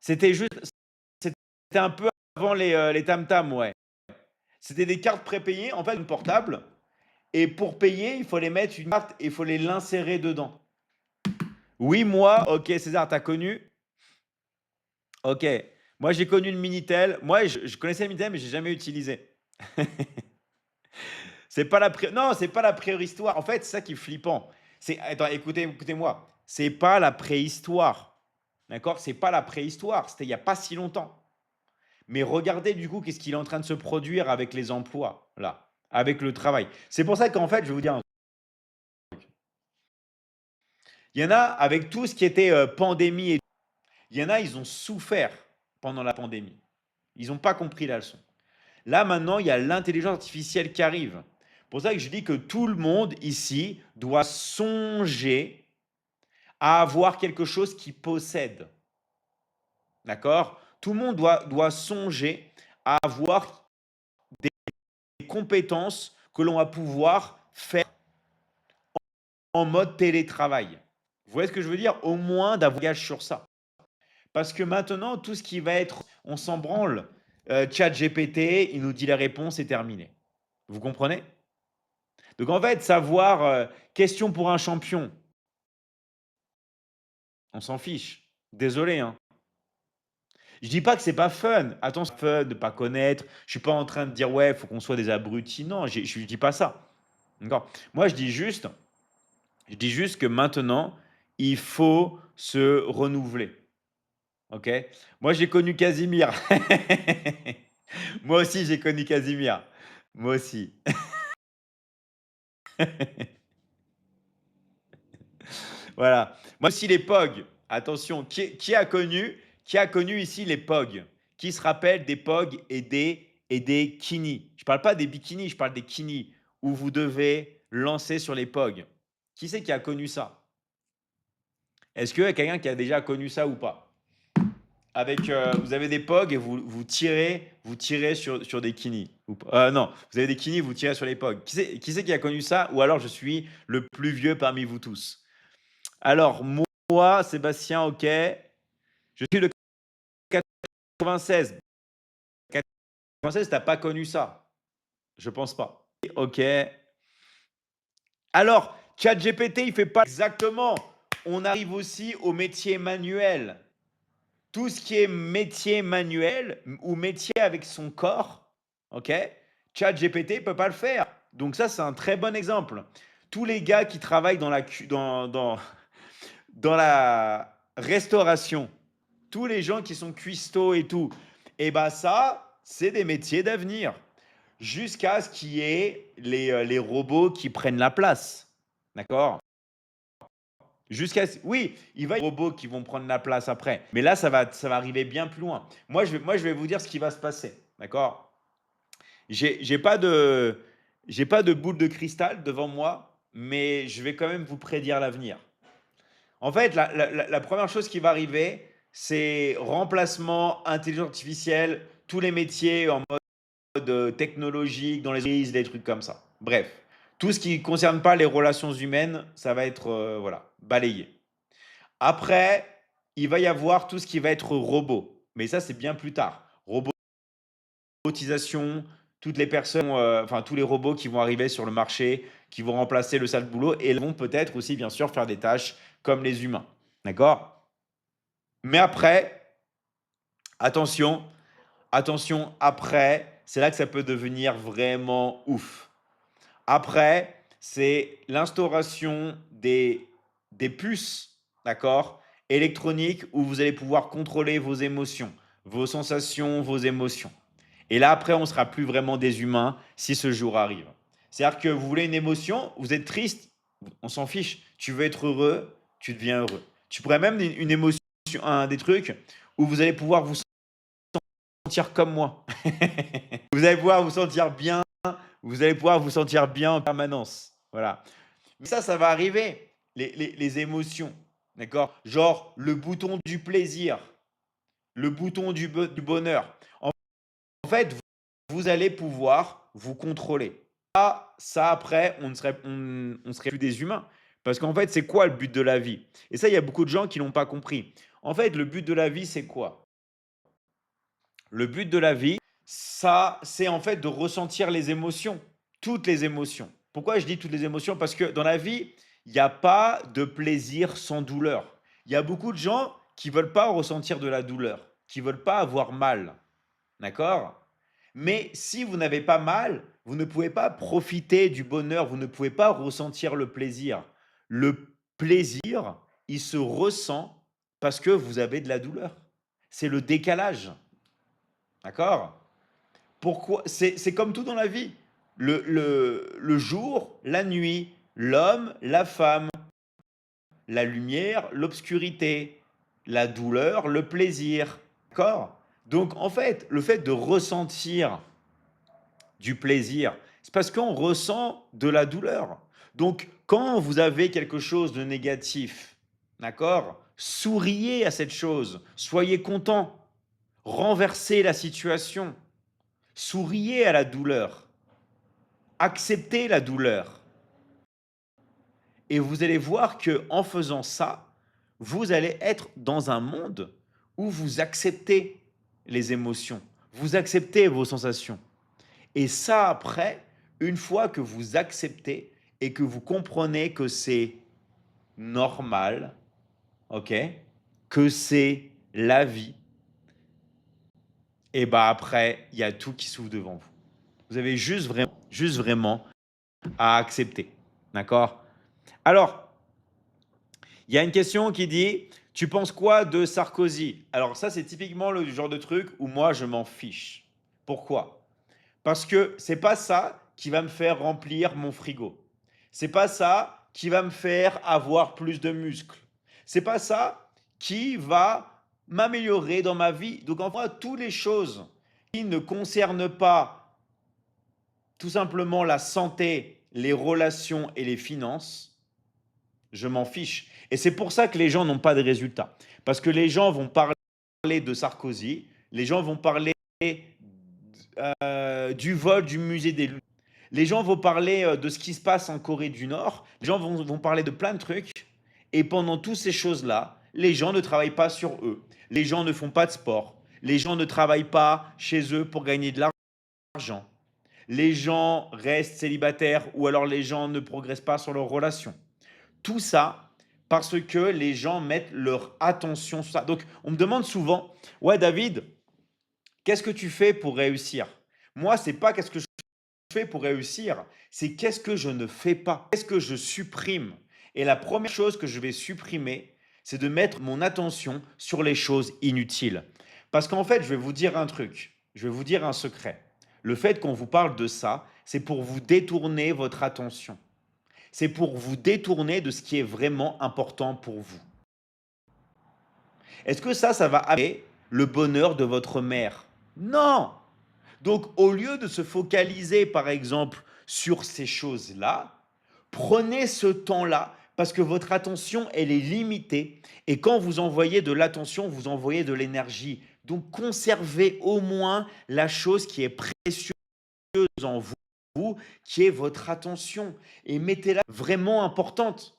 C'était juste, c'était un peu avant les tam-tams, ouais. C'était des cartes prépayées, en fait, une portable. Et pour payer, il fallait mettre une carte et il fallait l'insérer dedans. Oui, moi, ok, César, t'as connu? Ok. Moi, j'ai connu le Minitel. Moi, je connaissais le Minitel, mais j'ai jamais utilisé. C'est pas la non, c'est pas la préhistoire. En fait, c'est ça qui est flippant. Attends, écoutez-moi. C'est pas la préhistoire. D'accord? C'est pas la préhistoire. C'était il y a pas si longtemps. Mais regardez du coup qu'est-ce qu'il est en train de se produire avec les emplois, là, avec le travail. C'est pour ça qu'en fait, je vais vous dire, il y en a avec tout ce qui était pandémie, et il y en a, ils ont souffert pendant la pandémie. Ils n'ont pas compris la leçon. Là, maintenant, il y a l'intelligence artificielle qui arrive. C'est pour ça que je dis que tout le monde ici doit songer à avoir quelque chose qui possède. D'accord? Tout le monde doit songer à avoir des compétences que l'on va pouvoir faire en mode télétravail. Vous voyez ce que je veux dire? Au moins d'avoir un gage sur ça. Parce que maintenant, tout ce qui va être, on s'en branle. Chat GPT, il nous dit la réponse, c'est terminé. Vous comprenez? Donc en fait, savoir question pour un champion, on s'en fiche. Désolé, hein. Je dis pas que c'est pas fun. Attention, fun de pas connaître. Je suis pas en train de dire ouais, faut qu'on soit des abrutis. Non, je dis pas ça. D'accord. Moi, je dis juste que maintenant, il faut se renouveler. Ok. Moi, j'ai connu Casimir. Moi aussi, j'ai connu Casimir. Moi aussi. Voilà. Moi aussi, les POG. Attention, qui a connu ici les POG? Qui se rappelle des POG et des kini? Je ne parle pas des bikinis, je parle des kini, où vous devez lancer sur les POG. Qui c'est qui a connu ça? Est-ce qu'il y a quelqu'un qui a déjà connu ça ou pas? Avec, vous avez des POG et vous tirez sur des kini. Non, vous avez des kini, vous tirez sur les POG. Qui c'est qui a connu ça? Ou alors je suis le plus vieux parmi vous tous. Alors, moi, Sébastien, ok. Je suis le 96. 96, t'as pas connu ça? Je pense pas. Ok. Alors, ChatGPT, il fait pas exactement. On arrive aussi au métier manuel. Tout ce qui est métier manuel ou métier avec son corps, ok? ChatGPT peut pas le faire. Donc ça, c'est un très bon exemple. Tous les gars qui travaillent dans la restauration, tous les gens qui sont cuistots et tout, et bah ça, c'est des métiers d'avenir. Jusqu'à ce qu'il y ait les robots qui prennent la place. D'accord? Oui, il va y avoir des robots qui vont prendre la place après. Mais là, ça va arriver bien plus loin. Moi, je vais vous dire ce qui va se passer. D'accord? J'ai pas j'ai pas de boule de cristal devant moi, mais je vais quand même vous prédire l'avenir. En fait, la première chose qui va arriver, c'est remplacement, intelligence artificielle, tous les métiers en mode technologique, dans les entreprises, des trucs comme ça. Bref, tout ce qui ne concerne pas les relations humaines, ça va être voilà, balayé. Après, il va y avoir tout ce qui va être robot. Mais ça, c'est bien plus tard. Robotisation, toutes les personnes, enfin tous les robots qui vont arriver sur le marché, qui vont remplacer le sale boulot et vont peut-être aussi, bien sûr, faire des tâches comme les humains. D'accord? Mais après, attention, attention, après, c'est là que ça peut devenir vraiment ouf. Après, c'est l'instauration des puces, d'accord, électroniques où vous allez pouvoir contrôler vos émotions, vos sensations, vos émotions. Et là, après, on ne sera plus vraiment des humains si ce jour arrive. C'est-à-dire que vous voulez une émotion, vous êtes triste, on s'en fiche. Tu veux être heureux, tu deviens heureux. Tu pourrais même une émotion, des trucs où vous allez pouvoir vous sentir comme moi. Vous allez pouvoir vous sentir bien, vous allez pouvoir vous sentir bien en permanence. Voilà. Mais ça va arriver, les émotions. D'accord. Genre le bouton du plaisir, le bouton du bonheur. En fait, vous allez pouvoir vous contrôler. Ça après, on serait plus des humains. Parce qu'en fait, c'est quoi le but de la vie? Et ça, il y a beaucoup de gens qui l'ont pas compris. En fait, le but de la vie, c'est quoi? Le but de la vie, ça, c'est en fait de ressentir les émotions, toutes les émotions. Pourquoi je dis toutes les émotions? Parce que dans la vie, il n'y a pas de plaisir sans douleur. Il y a beaucoup de gens qui veulent pas ressentir de la douleur, qui veulent pas avoir mal. D'accord? Mais si vous n'avez pas mal, vous ne pouvez pas profiter du bonheur, vous ne pouvez pas ressentir le plaisir. Le plaisir, il se ressent parce que vous avez de la douleur. C'est le décalage. D'accord? Pourquoi? C'est comme tout dans la vie. Le jour, la nuit, l'homme, la femme, la lumière, l'obscurité, la douleur, le plaisir. D'accord? Donc en fait, le fait de ressentir du plaisir, c'est parce qu'on ressent de la douleur. Donc quand vous avez quelque chose de négatif, d'accord? Souriez à cette chose, soyez content, renversez la situation, souriez à la douleur, acceptez la douleur. Et vous allez voir que en faisant ça, vous allez être dans un monde où vous acceptez les émotions, vous acceptez vos sensations. Et ça, après, une fois que vous acceptez et que vous comprenez que c'est normal, ok, que c'est la vie, et bah après, il y a tout qui s'ouvre devant vous. Vous avez juste vraiment à accepter. D'accord? Alors, il y a une question qui dit, tu penses quoi de Sarkozy? Alors ça, c'est typiquement le genre de truc où moi, je m'en fiche. Pourquoi? Parce que c'est pas ça qui va me faire remplir mon frigo. C'est pas ça qui va me faire avoir plus de muscles. C'est pas ça qui va m'améliorer dans ma vie. Donc en fait, toutes les choses qui ne concernent pas tout simplement la santé, les relations et les finances, je m'en fiche. Et c'est pour ça que les gens n'ont pas de résultats. Parce que les gens vont parler de Sarkozy, les gens vont parler du vol du musée des Louvres. Les gens vont parler de ce qui se passe en Corée du Nord. Les gens vont parler de plein de trucs. Et pendant toutes ces choses-là, les gens ne travaillent pas sur eux. Les gens ne font pas de sport. Les gens ne travaillent pas chez eux pour gagner de l'argent. Les gens restent célibataires ou alors les gens ne progressent pas sur leurs relations. Tout ça parce que les gens mettent leur attention sur ça. Donc, on me demande souvent, ouais David, qu'est-ce que tu fais pour réussir? Moi, c'est pas qu'est-ce que je fais pour réussir, c'est qu'est-ce que je ne fais pas, qu'est-ce que je supprime. Et la première chose que je vais supprimer, c'est de mettre mon attention sur les choses inutiles. Parce qu'en fait, je vais vous dire un truc, je vais vous dire un secret. Le fait qu'on vous parle de ça, c'est pour vous détourner votre attention. C'est pour vous détourner de ce qui est vraiment important pour vous. Est-ce que ça va amener le bonheur de votre mère? Non. Donc, au lieu de se focaliser, par exemple, sur ces choses-là, prenez ce temps-là parce que votre attention, elle est limitée. Et quand vous envoyez de l'attention, vous envoyez de l'énergie. Donc, conservez au moins la chose qui est précieuse en vous, qui est votre attention. Et mettez-la vraiment importante.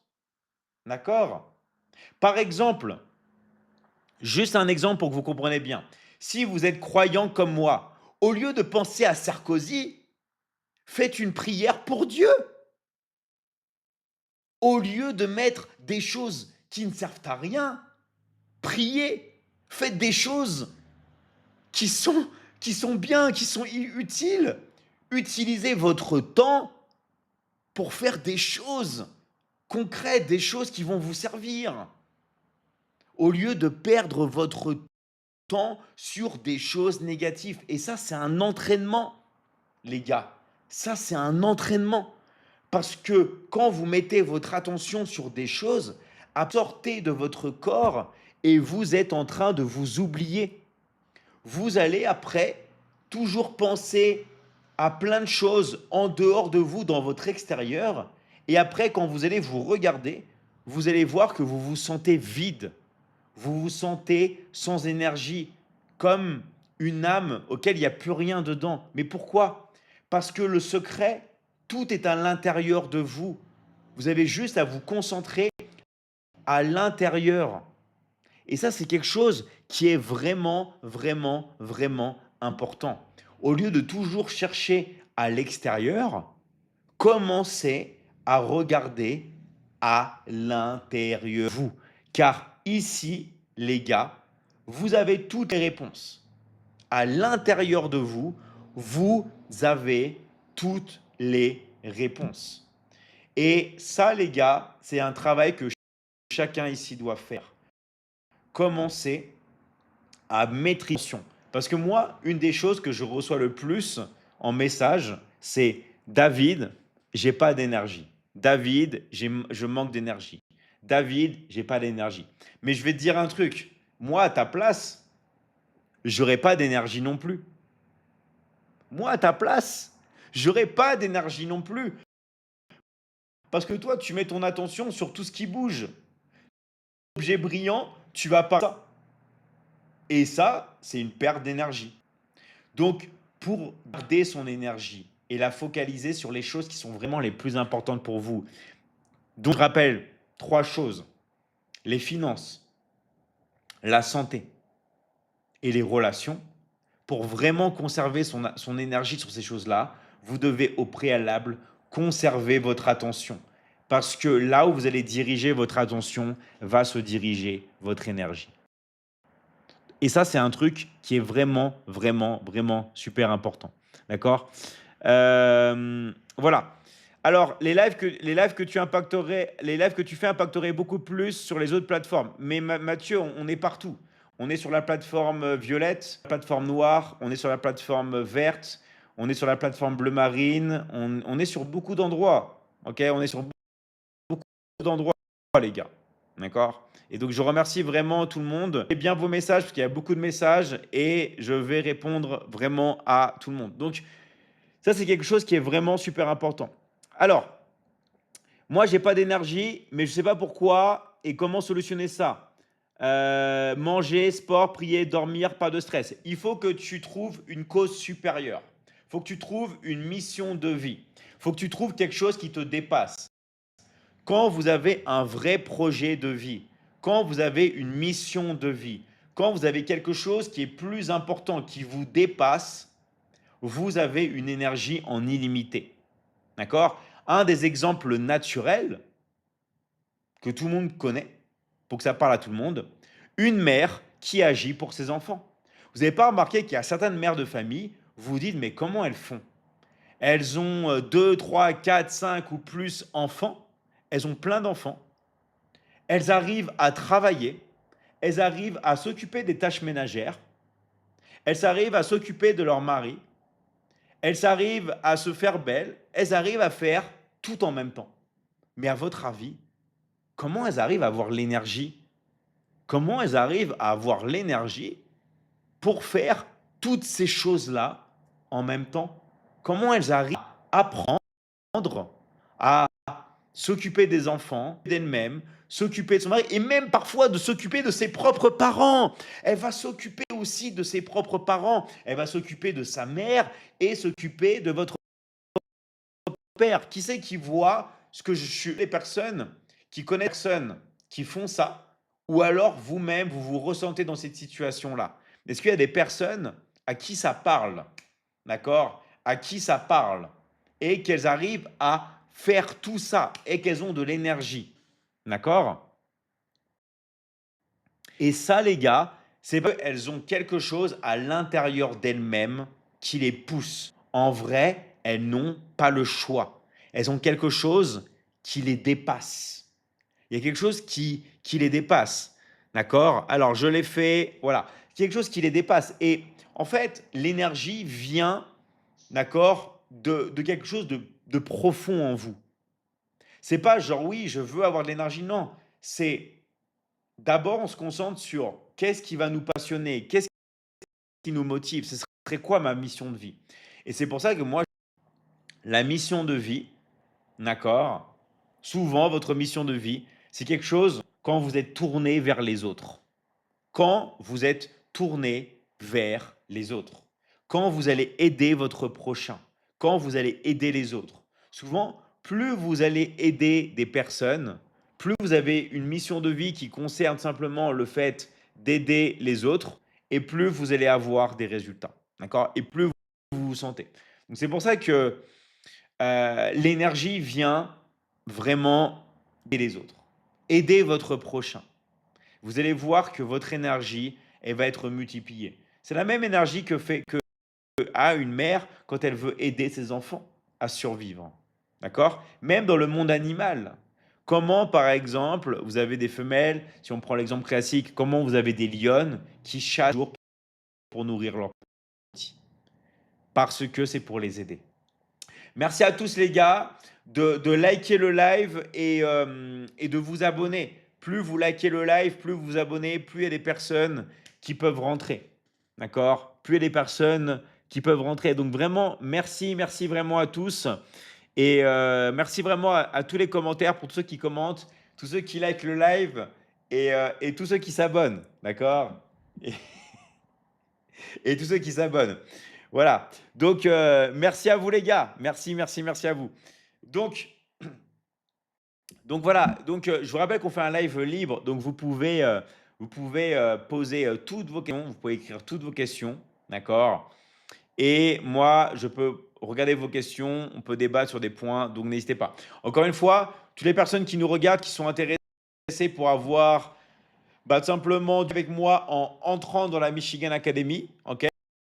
D'accord? Par exemple, juste un exemple pour que vous compreniez bien. Si vous êtes croyant comme moi, au lieu de penser à Sarkozy, faites une prière pour Dieu. Au lieu de mettre des choses qui ne servent à rien, priez. Faites des choses qui sont bien, qui sont utiles. Utilisez votre temps pour faire des choses concrètes, des choses qui vont vous servir, au lieu de perdre votre temps sur des choses négatives. Et ça, c'est un entraînement, les gars. Ça, c'est un entraînement. Parce que quand vous mettez votre attention sur des choses, sortez de votre corps et vous êtes en train de vous oublier. Vous allez après toujours penser à plein de choses en dehors de vous, dans votre extérieur. Et après, quand vous allez vous regarder, vous allez voir que vous vous sentez vide. Vous vous sentez sans énergie, comme une âme auquel il n'y a plus rien dedans. Mais pourquoi? Parce que le secret, tout est à l'intérieur de vous. Vous avez juste à vous concentrer à l'intérieur. Et ça, c'est quelque chose qui est vraiment, vraiment, vraiment important. Au lieu de toujours chercher à l'extérieur, commencez à regarder à l'intérieur de vous. Car ici, les gars, vous avez toutes les réponses. À l'intérieur de vous, vous avez toutes les réponses. Et ça, les gars, c'est un travail que chacun ici doit faire. Commencez à maîtriser. Parce que moi, une des choses que je reçois le plus en message, c'est David, j'ai pas d'énergie. David, je manque d'énergie. David, j'ai pas d'énergie. Mais je vais te dire un truc. Moi, à ta place, j'aurais pas d'énergie non plus. Moi, à ta place, j'aurais pas d'énergie non plus. Parce que toi, tu mets ton attention sur tout ce qui bouge. Objet brillant, tu vas pas ça. Et ça, c'est une perte d'énergie. Donc, pour garder son énergie et la focaliser sur les choses qui sont vraiment les plus importantes pour vous, donc je rappelle 3 choses: les finances, la santé et les relations. Pour vraiment conserver son énergie sur ces choses-là, vous devez au préalable conserver votre attention. Parce que là où vous allez diriger votre attention, va se diriger votre énergie. Et ça, c'est un truc qui est vraiment, vraiment, vraiment super important. D'accord? Voilà. Alors, les lives que tu fais impacteraient beaucoup plus sur les autres plateformes. Mais Mathieu, on est partout. On est sur la plateforme violette, la plateforme noire, on est sur la plateforme verte, on est sur la plateforme bleu marine, on est sur beaucoup d'endroits. Ok? On est sur beaucoup d'endroits, les gars. D'accord? Et donc, je remercie vraiment tout le monde. Et bien vos messages, parce qu'il y a beaucoup de messages et je vais répondre vraiment à tout le monde. Donc, ça, c'est quelque chose qui est vraiment super important. Alors, moi, j'ai pas d'énergie, mais je sais pas pourquoi et comment solutionner ça. Manger, sport, prier, dormir, pas de stress. Il faut que tu trouves une cause supérieure. Il faut que tu trouves une mission de vie. Il faut que tu trouves quelque chose qui te dépasse. Quand vous avez un vrai projet de vie, quand vous avez une mission de vie, quand vous avez quelque chose qui est plus important, qui vous dépasse, vous avez une énergie en illimité. D'accord? Un des exemples naturels que tout le monde connaît, pour que ça parle à tout le monde, une mère qui agit pour ses enfants. Vous n'avez pas remarqué qu'il y a certaines mères de famille, vous vous dites, mais comment elles font? Elles ont 2, 3, 4, 5 ou plus enfants. Elles ont plein d'enfants. Elles arrivent à travailler. Elles arrivent à s'occuper des tâches ménagères. Elles arrivent à s'occuper de leur mari. Elles arrivent à se faire belles. Elles arrivent à faire tout en même temps. Mais à votre avis, comment elles arrivent à avoir l'énergie? Comment elles arrivent à avoir l'énergie pour faire toutes ces choses-là en même temps? Comment elles arrivent à apprendre à s'occuper des enfants, d'elle-même, s'occuper de son mari et même parfois de s'occuper de ses propres parents. Elle va s'occuper aussi de ses propres parents. Elle va s'occuper de sa mère et s'occuper de votre père. Qui c'est qui voit ce que je suis? Les personnes qui connaissent personnes qui font ça, ou alors vous-même, vous vous ressentez dans cette situation-là. Est-ce qu'il y a des personnes à qui ça parle? D'accord? À qui ça parle? Et qu'elles arrivent à faire tout ça et qu'elles ont de l'énergie. D'accord? Et ça, les gars, c'est parce qu'elles ont quelque chose à l'intérieur d'elles-mêmes qui les pousse. En vrai, elles n'ont pas le choix. elles ont quelque chose qui les dépasse. Il y a quelque chose qui les dépasse. D'accord? Alors, je l'ai fait, voilà. Quelque chose qui les dépasse. Et en fait, l'énergie vient, d'accord, de quelque chose de profond en vous. C'est pas genre, oui, je veux avoir de l'énergie. Non, c'est d'abord, on se concentre sur qu'est-ce qui va nous passionner, qu'est-ce qui nous motive, ce serait quoi ma mission de vie. Et c'est pour ça que moi, la mission de vie, d'accord, souvent, votre mission de vie, c'est quelque chose quand vous êtes tourné vers les autres. Quand vous êtes tourné vers les autres. Quand vous allez aider votre prochain. Quand vous allez aider les autres. Souvent, plus vous allez aider des personnes, plus vous avez une mission de vie qui concerne simplement le fait d'aider les autres, et plus vous allez avoir des résultats. D'accord? Et plus vous vous sentez. Donc c'est pour ça que l'énergie vient vraiment aider les autres. Aider votre prochain. Vous allez voir que votre énergie, elle va être multipliée. C'est la même énergie que a une mère quand elle veut aider ses enfants à survivre. D'accord? Même dans le monde animal. Comment, par exemple, vous avez des femelles, si on prend l'exemple classique, comment vous avez des lionnes qui chassent pour nourrir leurs petits? Parce que c'est pour les aider. Merci à tous les gars de liker le live et de vous abonner. Plus vous likez le live, plus vous vous abonnez, plus il y a des personnes qui peuvent rentrer. D'accord? Plus il y a des personnes qui peuvent rentrer. Donc vraiment, merci vraiment à tous. Et merci vraiment à tous les commentaires, pour tous ceux qui commentent, tous ceux qui likent le live et tous ceux qui s'abonnent. D'accord? Et, et tous ceux qui s'abonnent. Voilà. Donc, merci à vous les gars. Merci à vous. Donc, donc voilà. Donc, je vous rappelle qu'on fait un live libre. Donc, vous pouvez poser toutes vos questions. Vous pouvez écrire toutes vos questions. D'accord? Et moi, je peux regarder vos questions. On peut débattre sur des points. Donc, n'hésitez pas. Encore une fois, toutes les personnes qui nous regardent, qui sont intéressées pour avoir tout simplement avec moi en entrant dans la Michigan Academy. OK?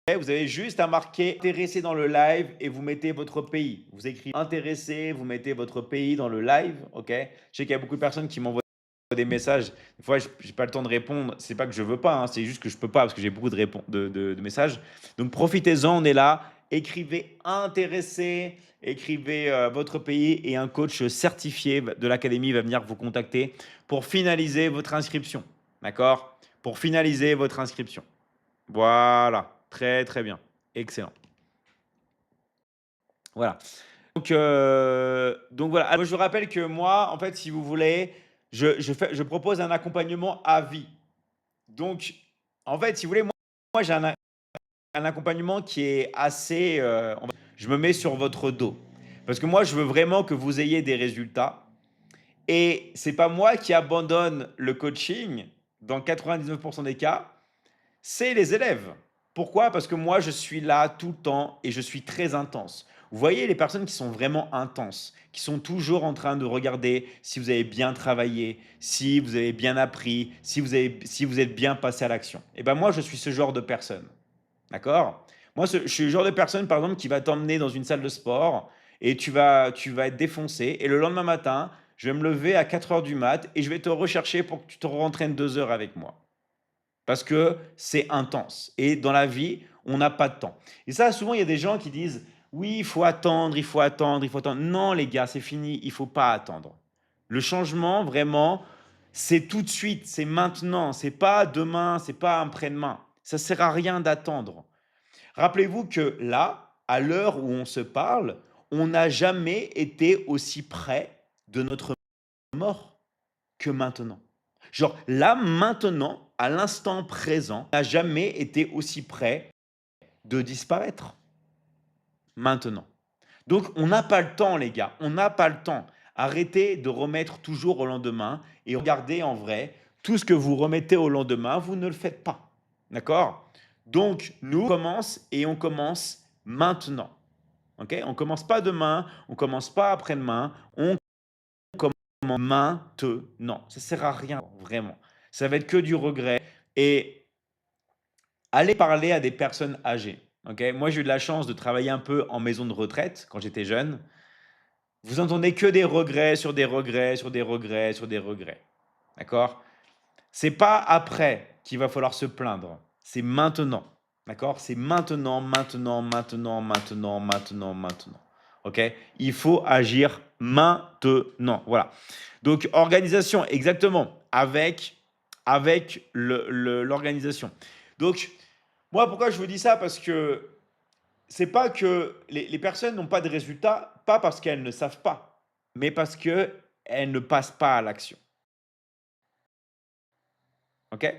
Vous avez juste à marquer intéressé dans le live et vous mettez votre pays. Vous écrivez intéressé, vous mettez votre pays dans le live. OK? Je sais qu'il y a beaucoup de personnes qui m'envoient des messages. Des fois, je n'ai pas le temps de répondre. C'est pas que je veux pas, hein, c'est juste que je peux pas parce que j'ai beaucoup de messages. Donc profitez-en, on est là. Écrivez intéressé, écrivez votre pays et un coach certifié de l'académie va venir vous contacter pour finaliser votre inscription. D'accord? Pour finaliser votre inscription. Voilà, très bien. Excellent. Voilà. Donc voilà. Alors, je vous rappelle que moi, en fait, si vous voulez, je propose un accompagnement à vie. Donc, en fait, si vous voulez, moi j'ai un accompagnement qui est assez. Je me mets sur votre dos. Parce que moi, je veux vraiment que vous ayez des résultats. Et c'est pas moi qui abandonne le coaching dans 99% des cas, c'est les élèves. Pourquoi? Parce que moi, je suis là tout le temps et je suis très intense. Vous voyez les personnes qui sont vraiment intenses, qui sont toujours en train de regarder si vous avez bien travaillé, si vous avez bien appris, si vous êtes bien passé à l'action. Et ben moi, je suis ce genre de personne. D'accord? Moi, je suis le genre de personne, par exemple, qui va t'emmener dans une salle de sport et tu vas être défoncé. Et le lendemain matin, je vais me lever à 4 heures du mat et je vais te rechercher pour que tu te rentraînes 2 heures avec moi. Parce que c'est intense. Et dans la vie, on n'a pas de temps. Et ça, souvent, il y a des gens qui disent, oui, il faut attendre, il faut attendre, il faut attendre. Non, les gars, c'est fini, il ne faut pas attendre. Le changement, vraiment, c'est tout de suite, c'est maintenant, c'est pas demain, c'est pas après-demain. Ça sert à rien d'attendre. Rappelez-vous que là, à l'heure où on se parle, on n'a jamais été aussi près de notre mort que maintenant. Genre là, maintenant, à l'instant présent, on n'a jamais été aussi près de disparaître. Maintenant. Donc, on n'a pas le temps, les gars. On n'a pas le temps. Arrêtez de remettre toujours au lendemain et regardez en vrai, tout ce que vous remettez au lendemain, vous ne le faites pas. D'accord? Donc, nous, on commence et on commence maintenant. Ok? On commence pas demain, on commence pas après-demain, on commence maintenant. Ça sert à rien, vraiment. Ça va être que du regret. Et allez parler à des personnes âgées. Ok? Moi, j'ai eu de la chance de travailler un peu en maison de retraite quand j'étais jeune. Vous entendez que des regrets sur des regrets, sur des regrets, sur des regrets. D'accord? C'est pas après qu'il va falloir se plaindre, c'est maintenant. D'accord? C'est maintenant, maintenant, maintenant, maintenant, maintenant, maintenant. OK? Il faut agir maintenant. Voilà. Donc, organisation, exactement, avec l'organisation. Donc, moi, pourquoi je vous dis ça? Parce que c'est pas que les personnes n'ont pas de résultats, pas parce qu'elles ne savent pas, mais parce qu'elles ne passent pas à l'action. OK?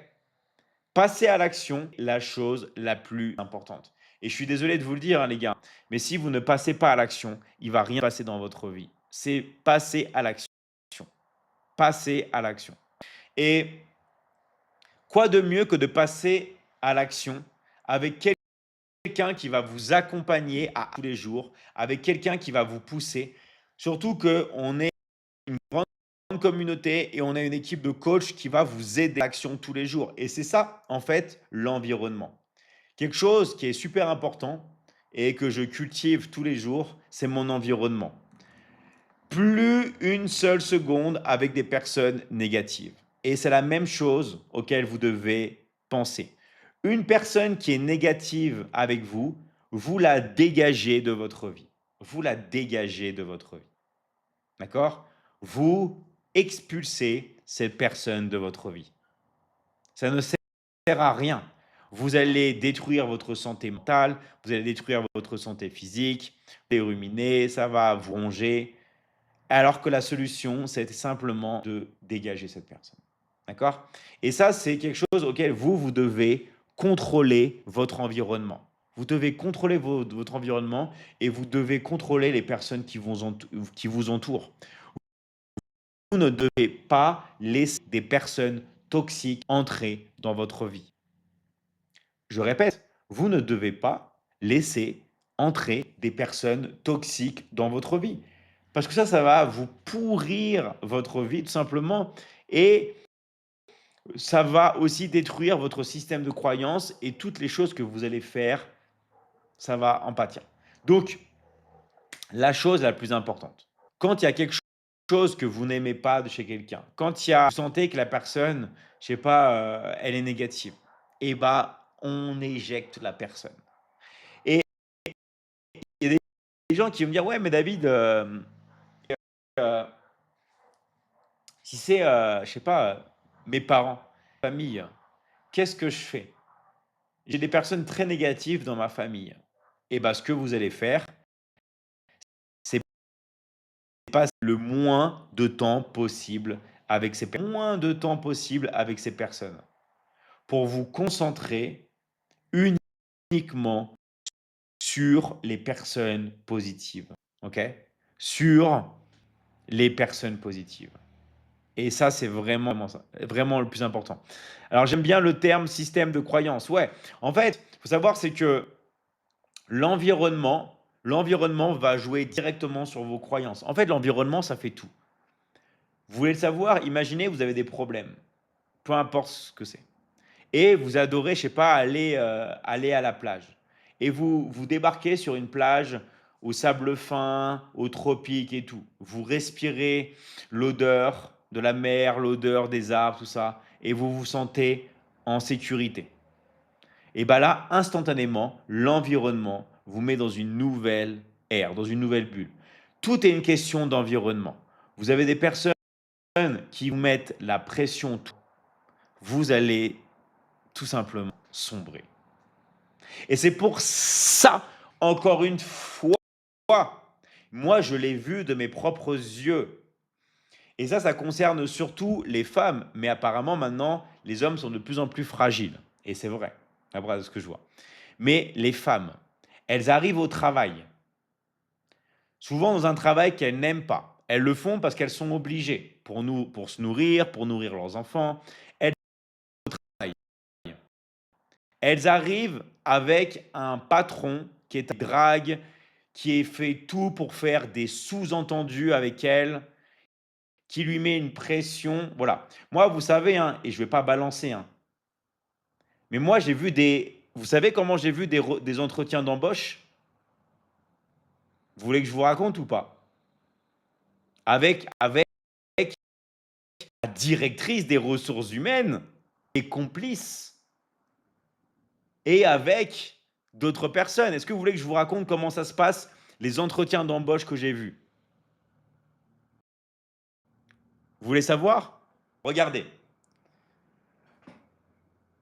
Passer à l'action, la chose la plus importante. Et je suis désolé de vous le dire, hein, les gars, mais si vous ne passez pas à l'action, il va rien passer dans votre vie. C'est passer à l'action. Passer à l'action. Et quoi de mieux que de passer à l'action avec quelqu'un qui va vous accompagner à tous les jours, avec quelqu'un qui va vous pousser. Surtout qu'on est une grande communauté et on a une équipe de coachs qui va vous aider à l'action tous les jours. Et c'est ça, en fait, l'environnement. Quelque chose qui est super important et que je cultive tous les jours, c'est mon environnement. Plus une seule seconde avec des personnes négatives. Et c'est la même chose auquel vous devez penser. Une personne qui est négative avec vous, vous la dégagez de votre vie. Vous la dégagez de votre vie. D'accord? Vous expulsez cette personne de votre vie. Ça ne sert à rien. Vous allez détruire votre santé mentale, vous allez détruire votre santé physique, vous allez ruminer, ça va vous ronger. Alors que la solution, c'est simplement de dégager cette personne. D'accord? Et ça, c'est quelque chose auquel vous devez contrôler votre environnement. Vous devez contrôler votre environnement et vous devez contrôler les personnes qui vous entourent. Vous ne devez pas laisser des personnes toxiques entrer dans votre vie. Je répète, vous ne devez pas laisser entrer des personnes toxiques dans votre vie. Parce que ça va vous pourrir votre vie tout simplement et ça va aussi détruire votre système de croyance et toutes les choses que vous allez faire, ça va en pâtir. Donc, la chose la plus importante, quand il y a quelque chose que vous n'aimez pas de chez quelqu'un, quand vous sentez que la personne, je sais pas, elle est négative, et bah, on éjecte la personne. Et il y a des gens qui vont me dire: «Ouais, mais David, heu, si c'est, je sais pas, mes parents, famille, qu'est-ce que je fais?» J'ai des personnes très négatives dans ma famille. Et bah, ce que vous allez faire, c'est passer le moins de temps possible avec moins de temps possible avec ces personnes pour vous concentrer uniquement sur les personnes positives, OK? Sur les personnes positives. Et ça, c'est vraiment ça, vraiment le plus important. Alors, j'aime bien le terme système de croyance. Ouais, en fait, il faut savoir, c'est que l'environnement va jouer directement sur vos croyances. En fait, l'environnement, ça fait tout. Vous voulez le savoir? Imaginez, vous avez des problèmes, peu importe ce que c'est. Et vous adorez, je sais pas, aller à la plage. Et vous débarquez sur une plage au sable fin, au tropique et tout. Vous respirez l'odeur de la mer, l'odeur des arbres, tout ça, et vous vous sentez en sécurité. Et bien là, instantanément, l'environnement vous met dans une nouvelle ère, dans une nouvelle bulle. Tout est une question d'environnement. Vous avez des personnes qui vous mettent la pression, vous allez tout simplement sombrer. Et c'est pour ça, encore une fois, moi je l'ai vu de mes propres yeux. Et ça concerne surtout les femmes, mais apparemment maintenant, les hommes sont de plus en plus fragiles. Et c'est vrai, d'après ce que je vois. Mais les femmes, elles arrivent au travail, souvent dans un travail qu'elles n'aiment pas. Elles le font parce qu'elles sont obligées, pour se nourrir, pour nourrir leurs enfants. Elles travaillent. Elles arrivent avec un patron qui est drague, qui fait tout pour faire des sous-entendus avec elles, qui lui met une pression. Voilà. Moi, vous savez, hein, et je ne vais pas balancer, hein, mais moi, j'ai vu des. Vous savez comment j'ai vu des entretiens d'embauche? Vous voulez que je vous raconte ou pas? avec la directrice des ressources humaines et complice et avec d'autres personnes. Est-ce que vous voulez que je vous raconte comment ça se passe, les entretiens d'embauche que j'ai vus? Vous voulez savoir? Regardez,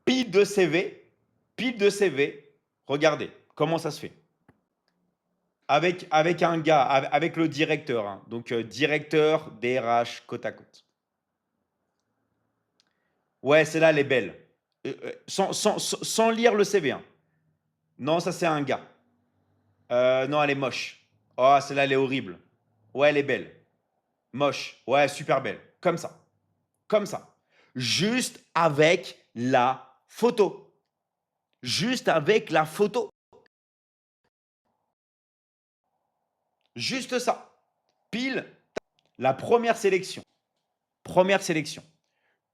pile de CV, pile de CV. Regardez comment ça se fait. Avec un gars, avec le directeur, hein. Donc directeur DRH côte à côte. Ouais, celle-là, elle est belle. Sans lire le CV, hein. Non, ça c'est un gars. Non, elle est moche. Oh, celle-là, elle est horrible. Ouais, elle est belle. Moche. Ouais, super belle. Comme ça. Comme ça. Juste avec la photo. Juste avec la photo. Juste ça. Pile la première sélection. Première sélection.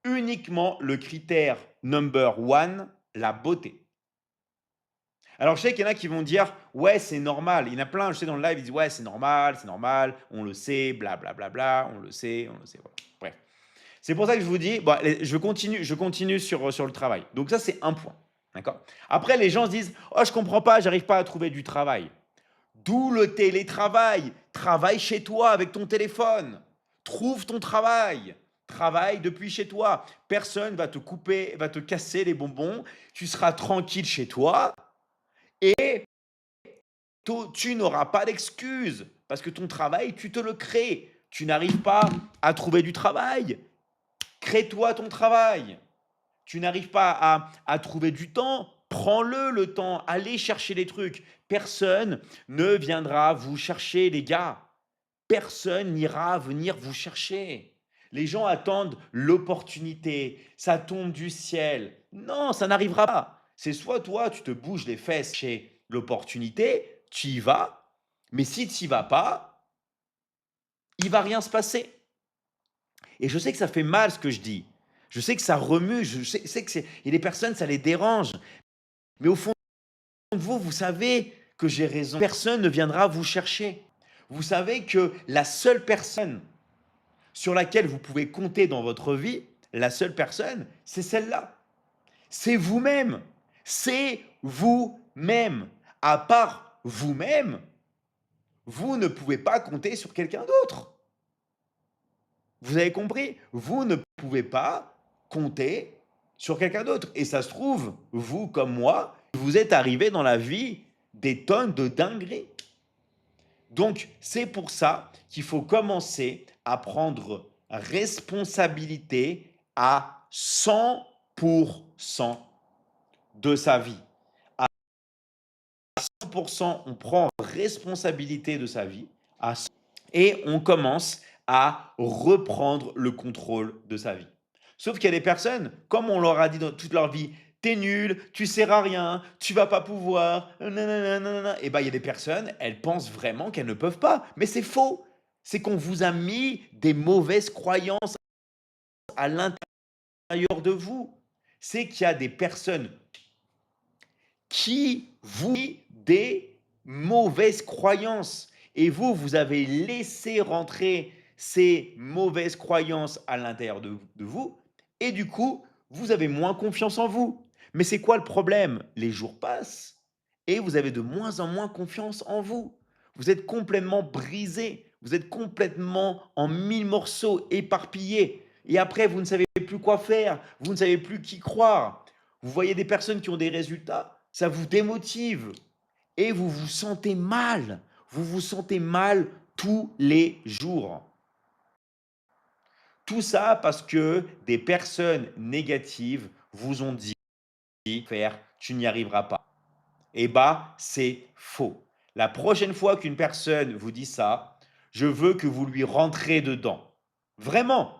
Uniquement le critère number one, la beauté. Alors, je sais qu'il y en a qui vont dire, ouais, c'est normal. Il y en a plein, je sais, dans le live, ils disent, ouais, c'est normal, on le sait, blablabla, bla, bla, bla, on le sait, voilà. Bref. C'est pour ça que je vous dis, bon, je continue sur le travail. Donc, ça, c'est un point. D'accord. Après, les gens se disent, oh, je comprends pas, j'arrive pas à trouver du travail. D'où le télétravail. Travaille chez toi avec ton téléphone. Trouve ton travail. Travaille depuis chez toi. Personne va te couper, va te casser les bonbons. Tu seras tranquille chez toi et tu n'auras pas d'excuses parce que ton travail, tu te le crées. Tu n'arrives pas à trouver du travail. Crée-toi ton travail. Tu n'arrives pas à trouver du temps. Prends-le le temps. Allez chercher des trucs. Personne ne viendra vous chercher, les gars. Personne n'ira venir vous chercher. Les gens attendent l'opportunité. Ça tombe du ciel. Non, ça n'arrivera pas. C'est soit toi, tu te bouges les fesses chez l'opportunité, tu y vas. Mais si tu n'y vas pas, il va rien se passer. Et je sais que ça fait mal ce que je dis. Je sais que ça remue. Je sais que il y a des personnes, ça les dérange. Mais au fond de vous, vous savez que j'ai raison. Personne ne viendra vous chercher. Vous savez que la seule personne sur laquelle vous pouvez compter dans votre vie, la seule personne, c'est celle-là. C'est vous-même. C'est vous-même. À part vous-même, vous ne pouvez pas compter sur quelqu'un d'autre. Vous avez compris? Vous ne pouvez pas compter sur quelqu'un d'autre. Et ça se trouve, vous comme moi, vous êtes arrivé dans la vie des tonnes de dingueries. Donc, c'est pour ça qu'il faut commencer à prendre responsabilité à 100% de sa vie. À 100%, on prend responsabilité de sa vie et on commence à reprendre le contrôle de sa vie. Sauf qu'il y a des personnes, comme on leur a dit dans toute leur vie, t'es nul, tu sers à rien, tu vas pas pouvoir, nanana. Et ben il y a des personnes, elles pensent vraiment qu'elles ne peuvent pas, mais c'est faux. C'est qu'on vous a mis des mauvaises croyances à l'intérieur de vous. C'est qu'il y a des personnes qui vous mis des mauvaises croyances. Et vous, vous avez laissé rentrer ces mauvaises croyances à l'intérieur de vous. Et du coup, vous avez moins confiance en vous. Mais c'est quoi le problème? Les jours passent et vous avez de moins en moins confiance en vous. Vous êtes complètement brisé. Vous êtes complètement en mille morceaux, éparpillés. Et après, vous ne savez plus quoi faire. Vous ne savez plus qui croire. Vous voyez des personnes qui ont des résultats, ça vous démotive et vous vous sentez mal. Vous vous sentez mal tous les jours. Tout ça parce que des personnes négatives vous ont dit faire, tu n'y arriveras pas. Eh bah, c'est faux. La prochaine fois qu'une personne vous dit ça, je veux que vous lui rentrez dedans. Vraiment,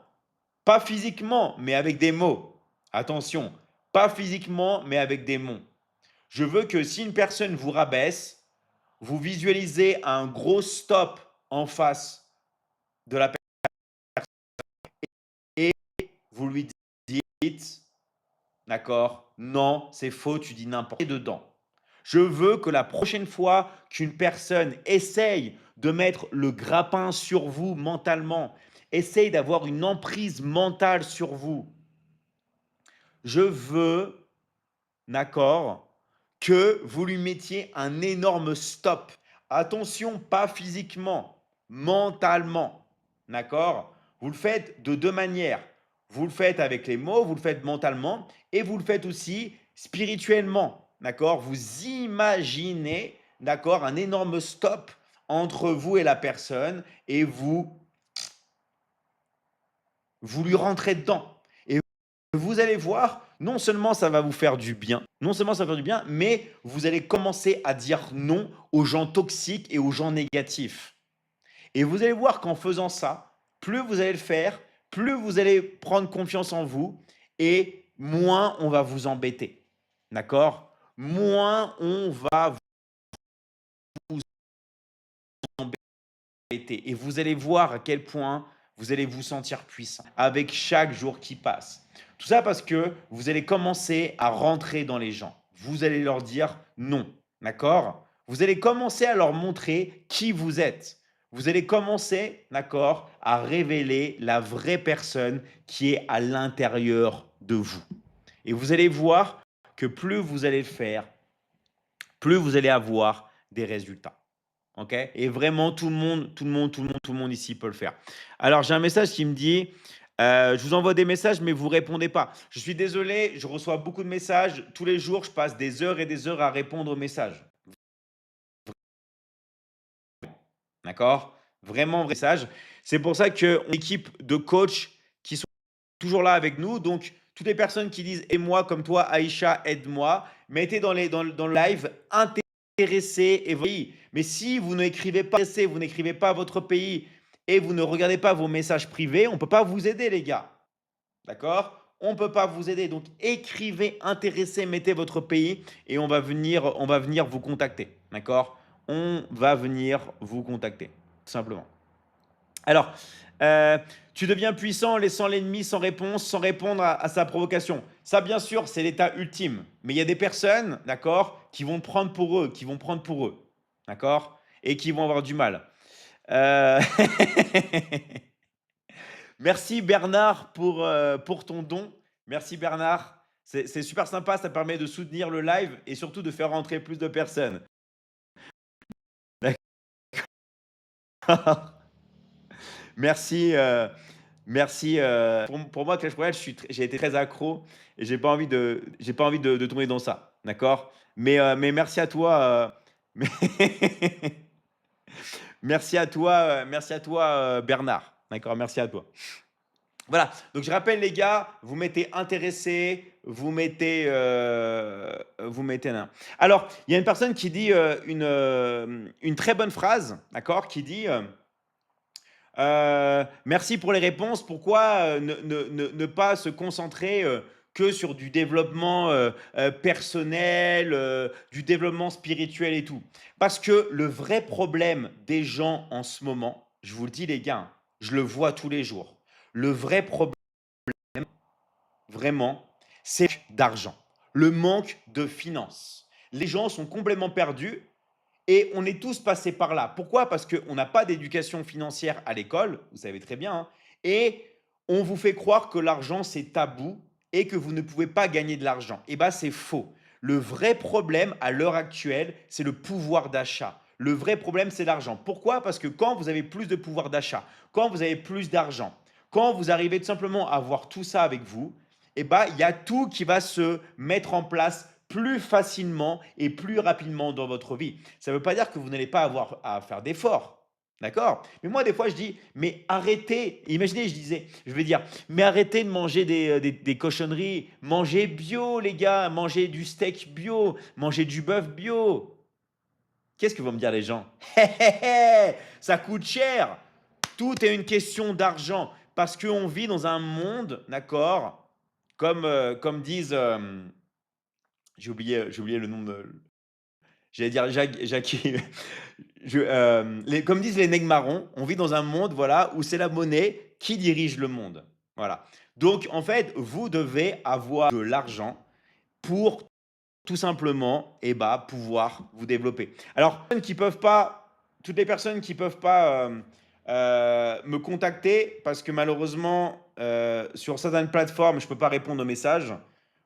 pas physiquement, mais avec des mots. Attention, pas physiquement, mais avec des mots. Je veux que si une personne vous rabaisse, vous visualisez un gros stop en face de la personne et vous lui dites, d'accord, non, c'est faux, tu dis n'importe quoi dedans. Je veux que la prochaine fois qu'une personne essaye de mettre le grappin sur vous mentalement, essaye d'avoir une emprise mentale sur vous, je veux, d'accord, que vous lui mettiez un énorme stop. Attention, pas physiquement, mentalement, d'accord? Vous le faites de deux manières. Vous le faites avec les mots, vous le faites mentalement et vous le faites aussi spirituellement, d'accord? Vous imaginez, d'accord, un énorme stop entre vous et la personne et vous lui rentrez dedans. Et vous allez voir, non seulement ça va vous faire du bien, non seulement ça va faire du bien, mais vous allez commencer à dire non aux gens toxiques et aux gens négatifs. Et vous allez voir qu'en faisant ça, plus vous allez le faire, plus vous allez prendre confiance en vous et moins on va vous embêter. D'accord? Moins on va vous embêter. Et vous allez voir à quel point vous allez vous sentir puissant avec chaque jour qui passe. Tout ça parce que vous allez commencer à rentrer dans les gens. Vous allez leur dire non. D'accord? Vous allez commencer à leur montrer qui vous êtes. Vous allez commencer, d'accord, à révéler la vraie personne qui est à l'intérieur de vous. Et vous allez voir que plus vous allez le faire, plus vous allez avoir des résultats. OK? Et vraiment, tout le monde ici peut le faire. Alors, j'ai un message qui me dit, je vous envoie des messages, mais vous répondez pas. Je suis désolé, je reçois beaucoup de messages. Tous les jours, je passe des heures et des heures à répondre aux messages. D'accord? Vraiment, vrai message. C'est pour ça qu'on a une équipe de coachs qui sont toujours là avec nous. Donc, toutes les personnes qui disent aide-moi comme toi, Aïcha, aide-moi, mettez dans le live intéressé et oui. Mais si vous n'écrivez pas intéressé, vous n'écrivez pas votre pays et vous ne regardez pas vos messages privés, on ne peut pas vous aider, les gars. D'accord? On ne peut pas vous aider. Donc, écrivez intéressé, mettez votre pays et on va venir vous contacter. D'accord? On va venir vous contacter, tout simplement. Alors, tu deviens puissant en laissant l'ennemi sans réponse, sans répondre à sa provocation. Ça, bien sûr, c'est l'état ultime. Mais il y a des personnes, d'accord, qui vont prendre pour eux, qui vont prendre pour eux, d'accord, et qui vont avoir du mal. Euh, Merci Bernard pour ton don. Merci Bernard. C'est super sympa, ça permet de soutenir le live et surtout de faire rentrer plus de personnes. D'accord. Merci, merci. Pour moi, Clash Royale, j'ai été très accro et j'ai pas envie de tomber dans ça. D'accord? Mais merci à toi. Mais merci à toi, Bernard. D'accord? Merci à toi. Voilà, donc je rappelle les gars, vous mettez intéressé, vous mettez un. Alors, il y a une personne qui dit une très bonne phrase, d'accord, qui dit merci pour les réponses. Pourquoi ne pas se concentrer que sur du développement personnel, du développement spirituel et tout? Parce que le vrai problème des gens en ce moment, je vous le dis les gars, je le vois tous les jours. Le vrai problème, vraiment, c'est d'argent, le manque de finances. Les gens sont complètement perdus et on est tous passés par là. Pourquoi? Parce qu'on n'a pas d'éducation financière à l'école, vous savez très bien, hein, et on vous fait croire que l'argent, c'est tabou et que vous ne pouvez pas gagner de l'argent. Eh bien, c'est faux. Le vrai problème à l'heure actuelle, c'est le pouvoir d'achat. Le vrai problème, c'est l'argent. Pourquoi? Parce que quand vous avez plus de pouvoir d'achat, quand vous avez plus d'argent, quand vous arrivez tout simplement à avoir tout ça avec vous, eh ben, il y a tout qui va se mettre en place plus facilement et plus rapidement dans votre vie. Ça ne veut pas dire que vous n'allez pas avoir à faire d'efforts. D'accord? Mais moi, des fois, je dis, mais arrêtez. Imaginez, je vais dire, mais arrêtez de manger des cochonneries. Mangez bio, les gars. Mangez du steak bio. Mangez du bœuf bio. Qu'est-ce que vont me dire les gens? Ça coûte cher. Tout est une question d'argent. Parce qu'on vit dans un monde, d'accord, comme disent, j'ai oublié le nom de, j'allais dire Jackie, comme disent les nègres marrons, on vit dans un monde, voilà, où c'est la monnaie qui dirige le monde. Voilà. Donc, en fait, vous devez avoir de l'argent pour tout simplement pouvoir vous développer. Alors, toutes les personnes qui ne peuvent pas me contacter, parce que malheureusement, sur certaines plateformes, je ne peux pas répondre aux messages,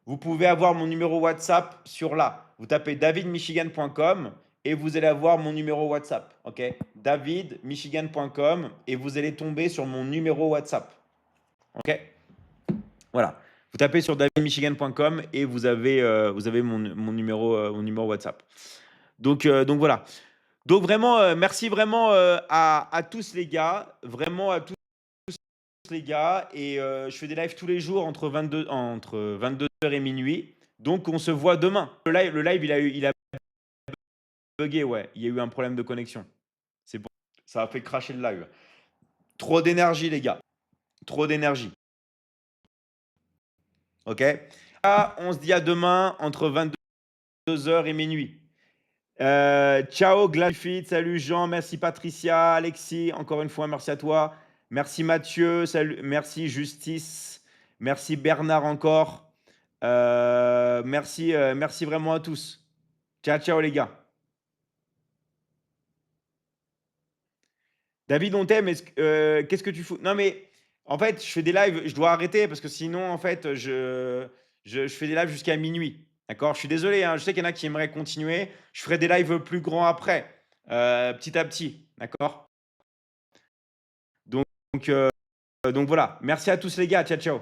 vous pouvez avoir mon numéro WhatsApp sur là. Vous tapez davidmichigan.com et vous allez avoir mon numéro WhatsApp. Ok, davidmichigan.com et vous allez tomber sur mon numéro WhatsApp. Ok, voilà. Vous tapez sur davidmichigan.com et vous avez mon numéro WhatsApp. Donc voilà. Donc vraiment, merci vraiment à tous les gars. Vraiment à tous les gars. Et je fais des lives tous les jours entre 22h et minuit. Donc on se voit demain. Le live il a bugué, ouais. Il y a eu un problème de connexion. C'est bon. Ça a fait cracher le live. Trop d'énergie, les gars. Trop d'énergie. Ok. Ah, on se dit à demain entre 22h et minuit. Ciao Glafit, salut Jean, merci Patricia, Alexis, encore une fois, merci à toi. Merci Mathieu, salut, merci Justice, merci Bernard encore. Merci vraiment à tous. Ciao, ciao les gars. David, on t'aime, qu'est-ce que tu fous? Non mais, en fait, je fais des lives, je dois arrêter parce que sinon, en fait, je fais des lives jusqu'à minuit. D'accord? Je suis désolé, hein, je sais qu'il y en a qui aimeraient continuer. Je ferai des lives plus grands après, petit à petit. D'accord? Donc, euh, donc voilà. Merci à tous les gars. Ciao, ciao.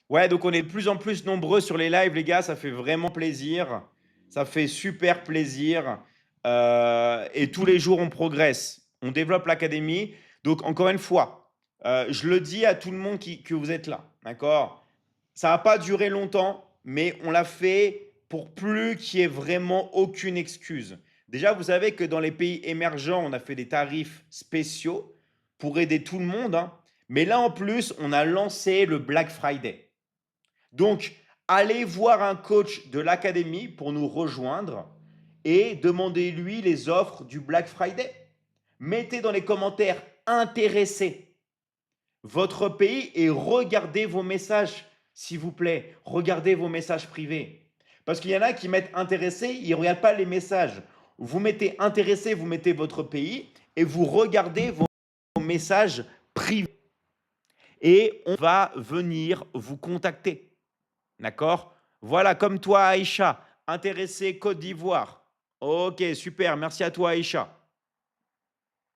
Ouais, donc on est de plus en plus nombreux sur les lives, les gars. Ça fait vraiment plaisir. Ça fait super plaisir. Et tous les jours, on progresse. On développe l'académie. Donc, encore une fois, je le dis à tout le monde que vous êtes là. D'accord? Ça n'a pas duré longtemps, mais on l'a fait pour plus qu'il n'y ait vraiment aucune excuse. Déjà, vous savez que dans les pays émergents, on a fait des tarifs spéciaux pour aider tout le monde, hein. Mais là, en plus, on a lancé le Black Friday. Donc, allez voir un coach de l'académie pour nous rejoindre et demandez-lui les offres du Black Friday. Mettez dans les commentaires intéressés votre pays et regardez vos messages, s'il vous plaît. Regardez vos messages privés. Parce qu'il y en a qui mettent intéressé, ils ne regardent pas les messages. Vous mettez intéressé, vous mettez votre pays et vous regardez vos messages privés. Et on va venir vous contacter. D'accord? Voilà, comme toi, Aïcha, intéressé Côte d'Ivoire. Ok, super, merci à toi, Aïcha.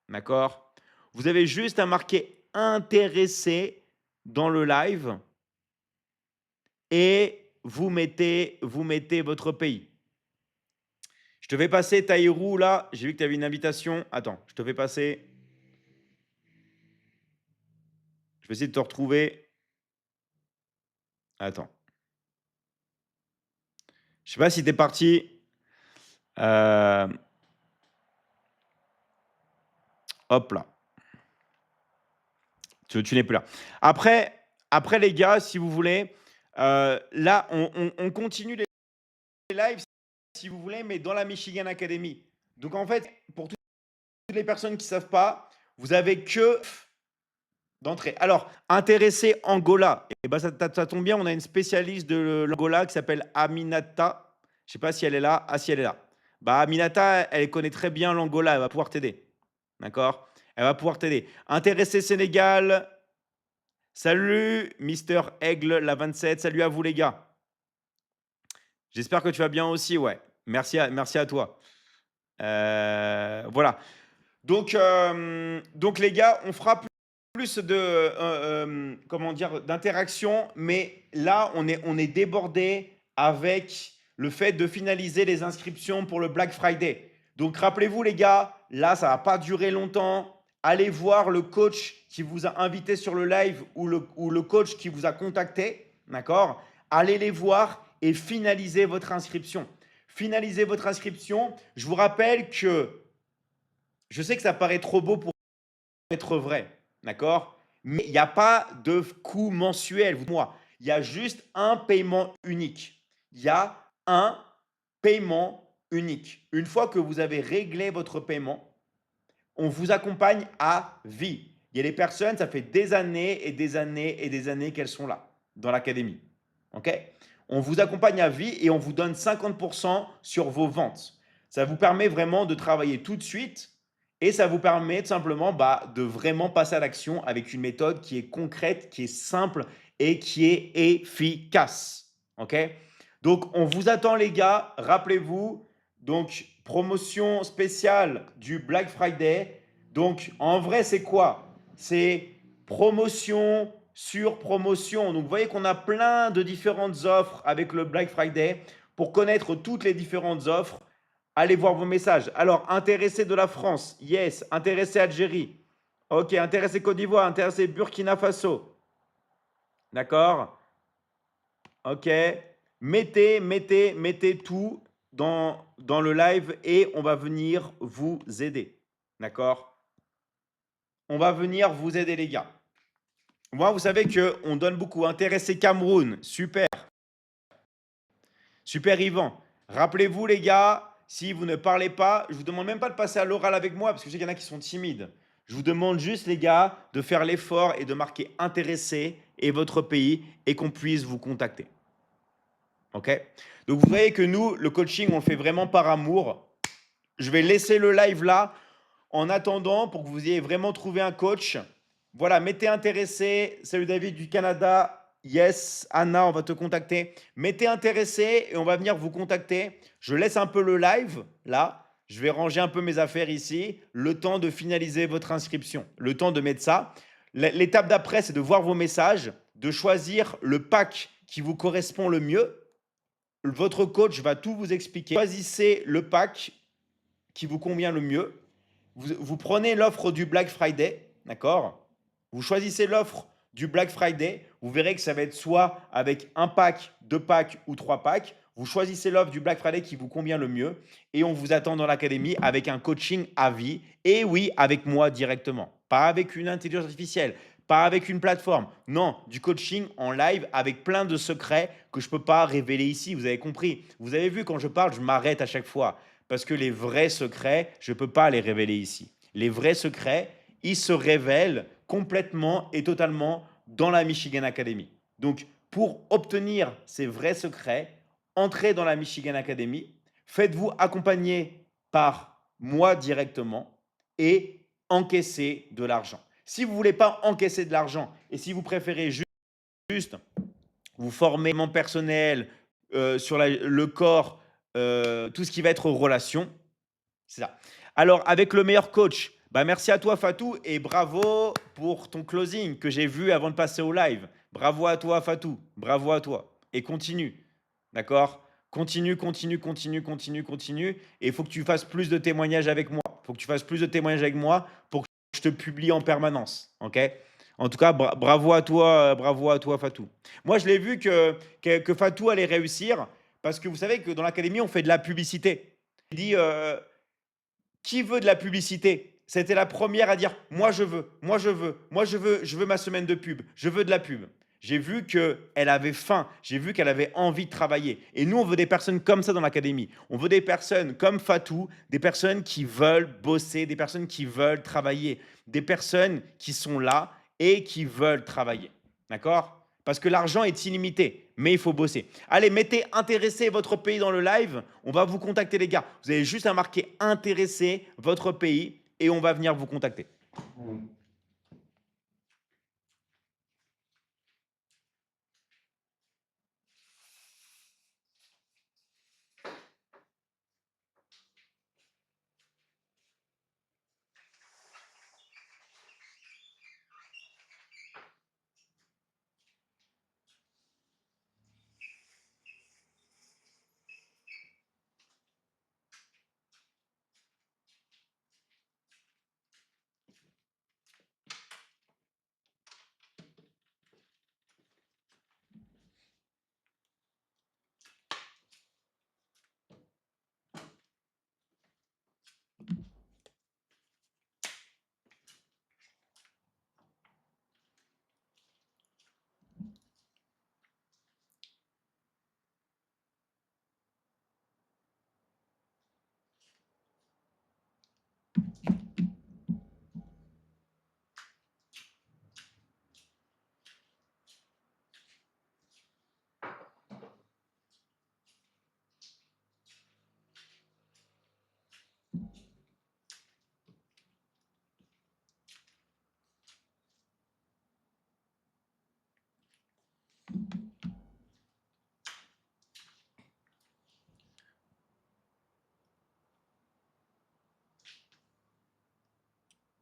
D'accord? Vous avez juste à marquer intéressé dans le live et vous mettez votre pays. Je te fais passer Taïrou là. J'ai vu que tu avais une invitation. Attends, je te fais passer. Je vais essayer de te retrouver. Attends. Je sais pas si tu es parti. Hop là. Tu n'es plus là. Après, les gars, si vous voulez, là, on continue les lives si vous voulez, mais dans la Michigan Academy. Donc, en fait, pour toutes les personnes qui ne savent pas, vous avez que d'entrée. Alors, intéressé Angola, et ben ça tombe bien, on a une spécialiste de l'Angola qui s'appelle Aminata. Je ne sais pas si elle est là. Ah, si elle est là. Bah, Aminata, elle connaît très bien l'Angola, elle va pouvoir t'aider. D'accord? Elle va pouvoir t'aider. Intéressé Sénégal. Salut, Mister Aigle, la 27. Salut à vous, les gars. J'espère que tu vas bien aussi, ouais. Merci à toi. Voilà. Donc, les gars, on fera plus de comment dire d'interaction, mais là, on est débordé avec le fait de finaliser les inscriptions pour le Black Friday. Donc, rappelez-vous, les gars, là, ça va pas durer longtemps. Allez voir le coach qui vous a invité sur le live ou le coach qui vous a contacté, d'accord? Allez les voir et finalisez votre inscription. Finalisez votre inscription. Je vous rappelle que je sais que ça paraît trop beau pour être vrai, d'accord? Mais il n'y a pas de coût mensuel, moi. Il y a juste un paiement unique. Il y a un paiement unique. Une fois que vous avez réglé votre paiement, on vous accompagne à vie. Il y a des personnes, ça fait des années et des années et des années qu'elles sont là, dans l'académie. OK? On vous accompagne à vie et on vous donne 50% sur vos ventes. Ça vous permet vraiment de travailler tout de suite et ça vous permet tout simplement de vraiment passer à l'action avec une méthode qui est concrète, qui est simple et qui est efficace. OK? Donc, on vous attend, les gars. Rappelez-vous, donc, promotion spéciale du Black Friday. Donc, en vrai, c'est quoi? C'est promotion sur promotion. Donc, vous voyez qu'on a plein de différentes offres avec le Black Friday. Pour connaître toutes les différentes offres, allez voir vos messages. Alors, intéressé de la France, yes. Intéressé Algérie, ok. Intéressé Côte d'Ivoire, intéressé Burkina Faso, d'accord, ok. Mettez tout dans le live et on va venir vous aider, d'accord. On va venir vous aider, les gars. Moi, vous savez qu'on donne beaucoup. Intéressé Cameroun, super. Super Yvan. Rappelez-vous, les gars, si vous ne parlez pas, je vous demande même pas de passer à l'oral avec moi parce que je sais qu'il y en a qui sont timides. Je vous demande juste, les gars, de faire l'effort et de marquer intéressé et votre pays et qu'on puisse vous contacter. OK? Donc, vous voyez que nous, le coaching, on le fait vraiment par amour. Je vais laisser le live là en attendant pour que vous ayez vraiment trouvé un coach. Voilà, mettez intéressé. Salut David du Canada. Yes, Anna, on va te contacter. Mettez intéressé et on va venir vous contacter. Je laisse un peu le live là. Je vais ranger un peu mes affaires ici. Le temps de finaliser votre inscription. Le temps de mettre ça. L'étape d'après, c'est de voir vos messages, de choisir le pack qui vous correspond le mieux. Votre coach va tout vous expliquer. Choisissez le pack qui vous convient le mieux. Vous prenez l'offre du Black Friday, d'accord? Vous choisissez l'offre du Black Friday. Vous verrez que ça va être soit avec un pack, deux packs ou trois packs. Vous choisissez l'offre du Black Friday qui vous convient le mieux et on vous attend dans l'académie avec un coaching à vie. Et oui, avec moi directement. Pas avec une intelligence artificielle, pas avec une plateforme. Non, du coaching en live avec plein de secrets que je ne peux pas révéler ici. Vous avez compris. Vous avez vu, quand je parle, je m'arrête à chaque fois parce que les vrais secrets, je ne peux pas les révéler ici. Les vrais secrets, ils se révèlent complètement et totalement dans la Michigan Academy. Donc, pour obtenir ces vrais secrets, entrez dans la Michigan Academy, faites-vous accompagner par moi directement et encaissez de l'argent. Si vous ne voulez pas encaisser de l'argent et si vous préférez juste vous former mon personnel sur le corps, tout ce qui va être relation, c'est ça. Alors, avec le meilleur coach, merci à toi, Fatou, et bravo pour ton closing que j'ai vu avant de passer au live. Bravo à toi, Fatou. Bravo à toi. Et continue. D'accord? Continue, continue, continue, continue, continue. Et il faut que tu fasses plus de témoignages avec moi. Il faut que tu fasses plus de témoignages avec moi pour que je te publie en permanence. OK? En tout cas, bravo à toi, Fatou. Moi, je l'ai vu que Fatou allait réussir parce que vous savez que dans l'académie, on fait de la publicité. Il dit qui veut de la publicité? C'était la première à dire moi je veux, moi je veux, moi je veux ma semaine de pub, je veux de la pub. J'ai vu qu'elle avait faim, j'ai vu qu'elle avait envie de travailler. Et nous, on veut des personnes comme ça dans l'académie. On veut des personnes comme Fatou, des personnes qui veulent bosser, des personnes qui veulent travailler, des personnes qui sont là et qui veulent travailler. D'accord? Parce que l'argent est illimité, mais il faut bosser. Allez, mettez intéressé votre pays dans le live. On va vous contacter, les gars. Vous avez juste à marquer intéressé votre pays et on va venir vous contacter.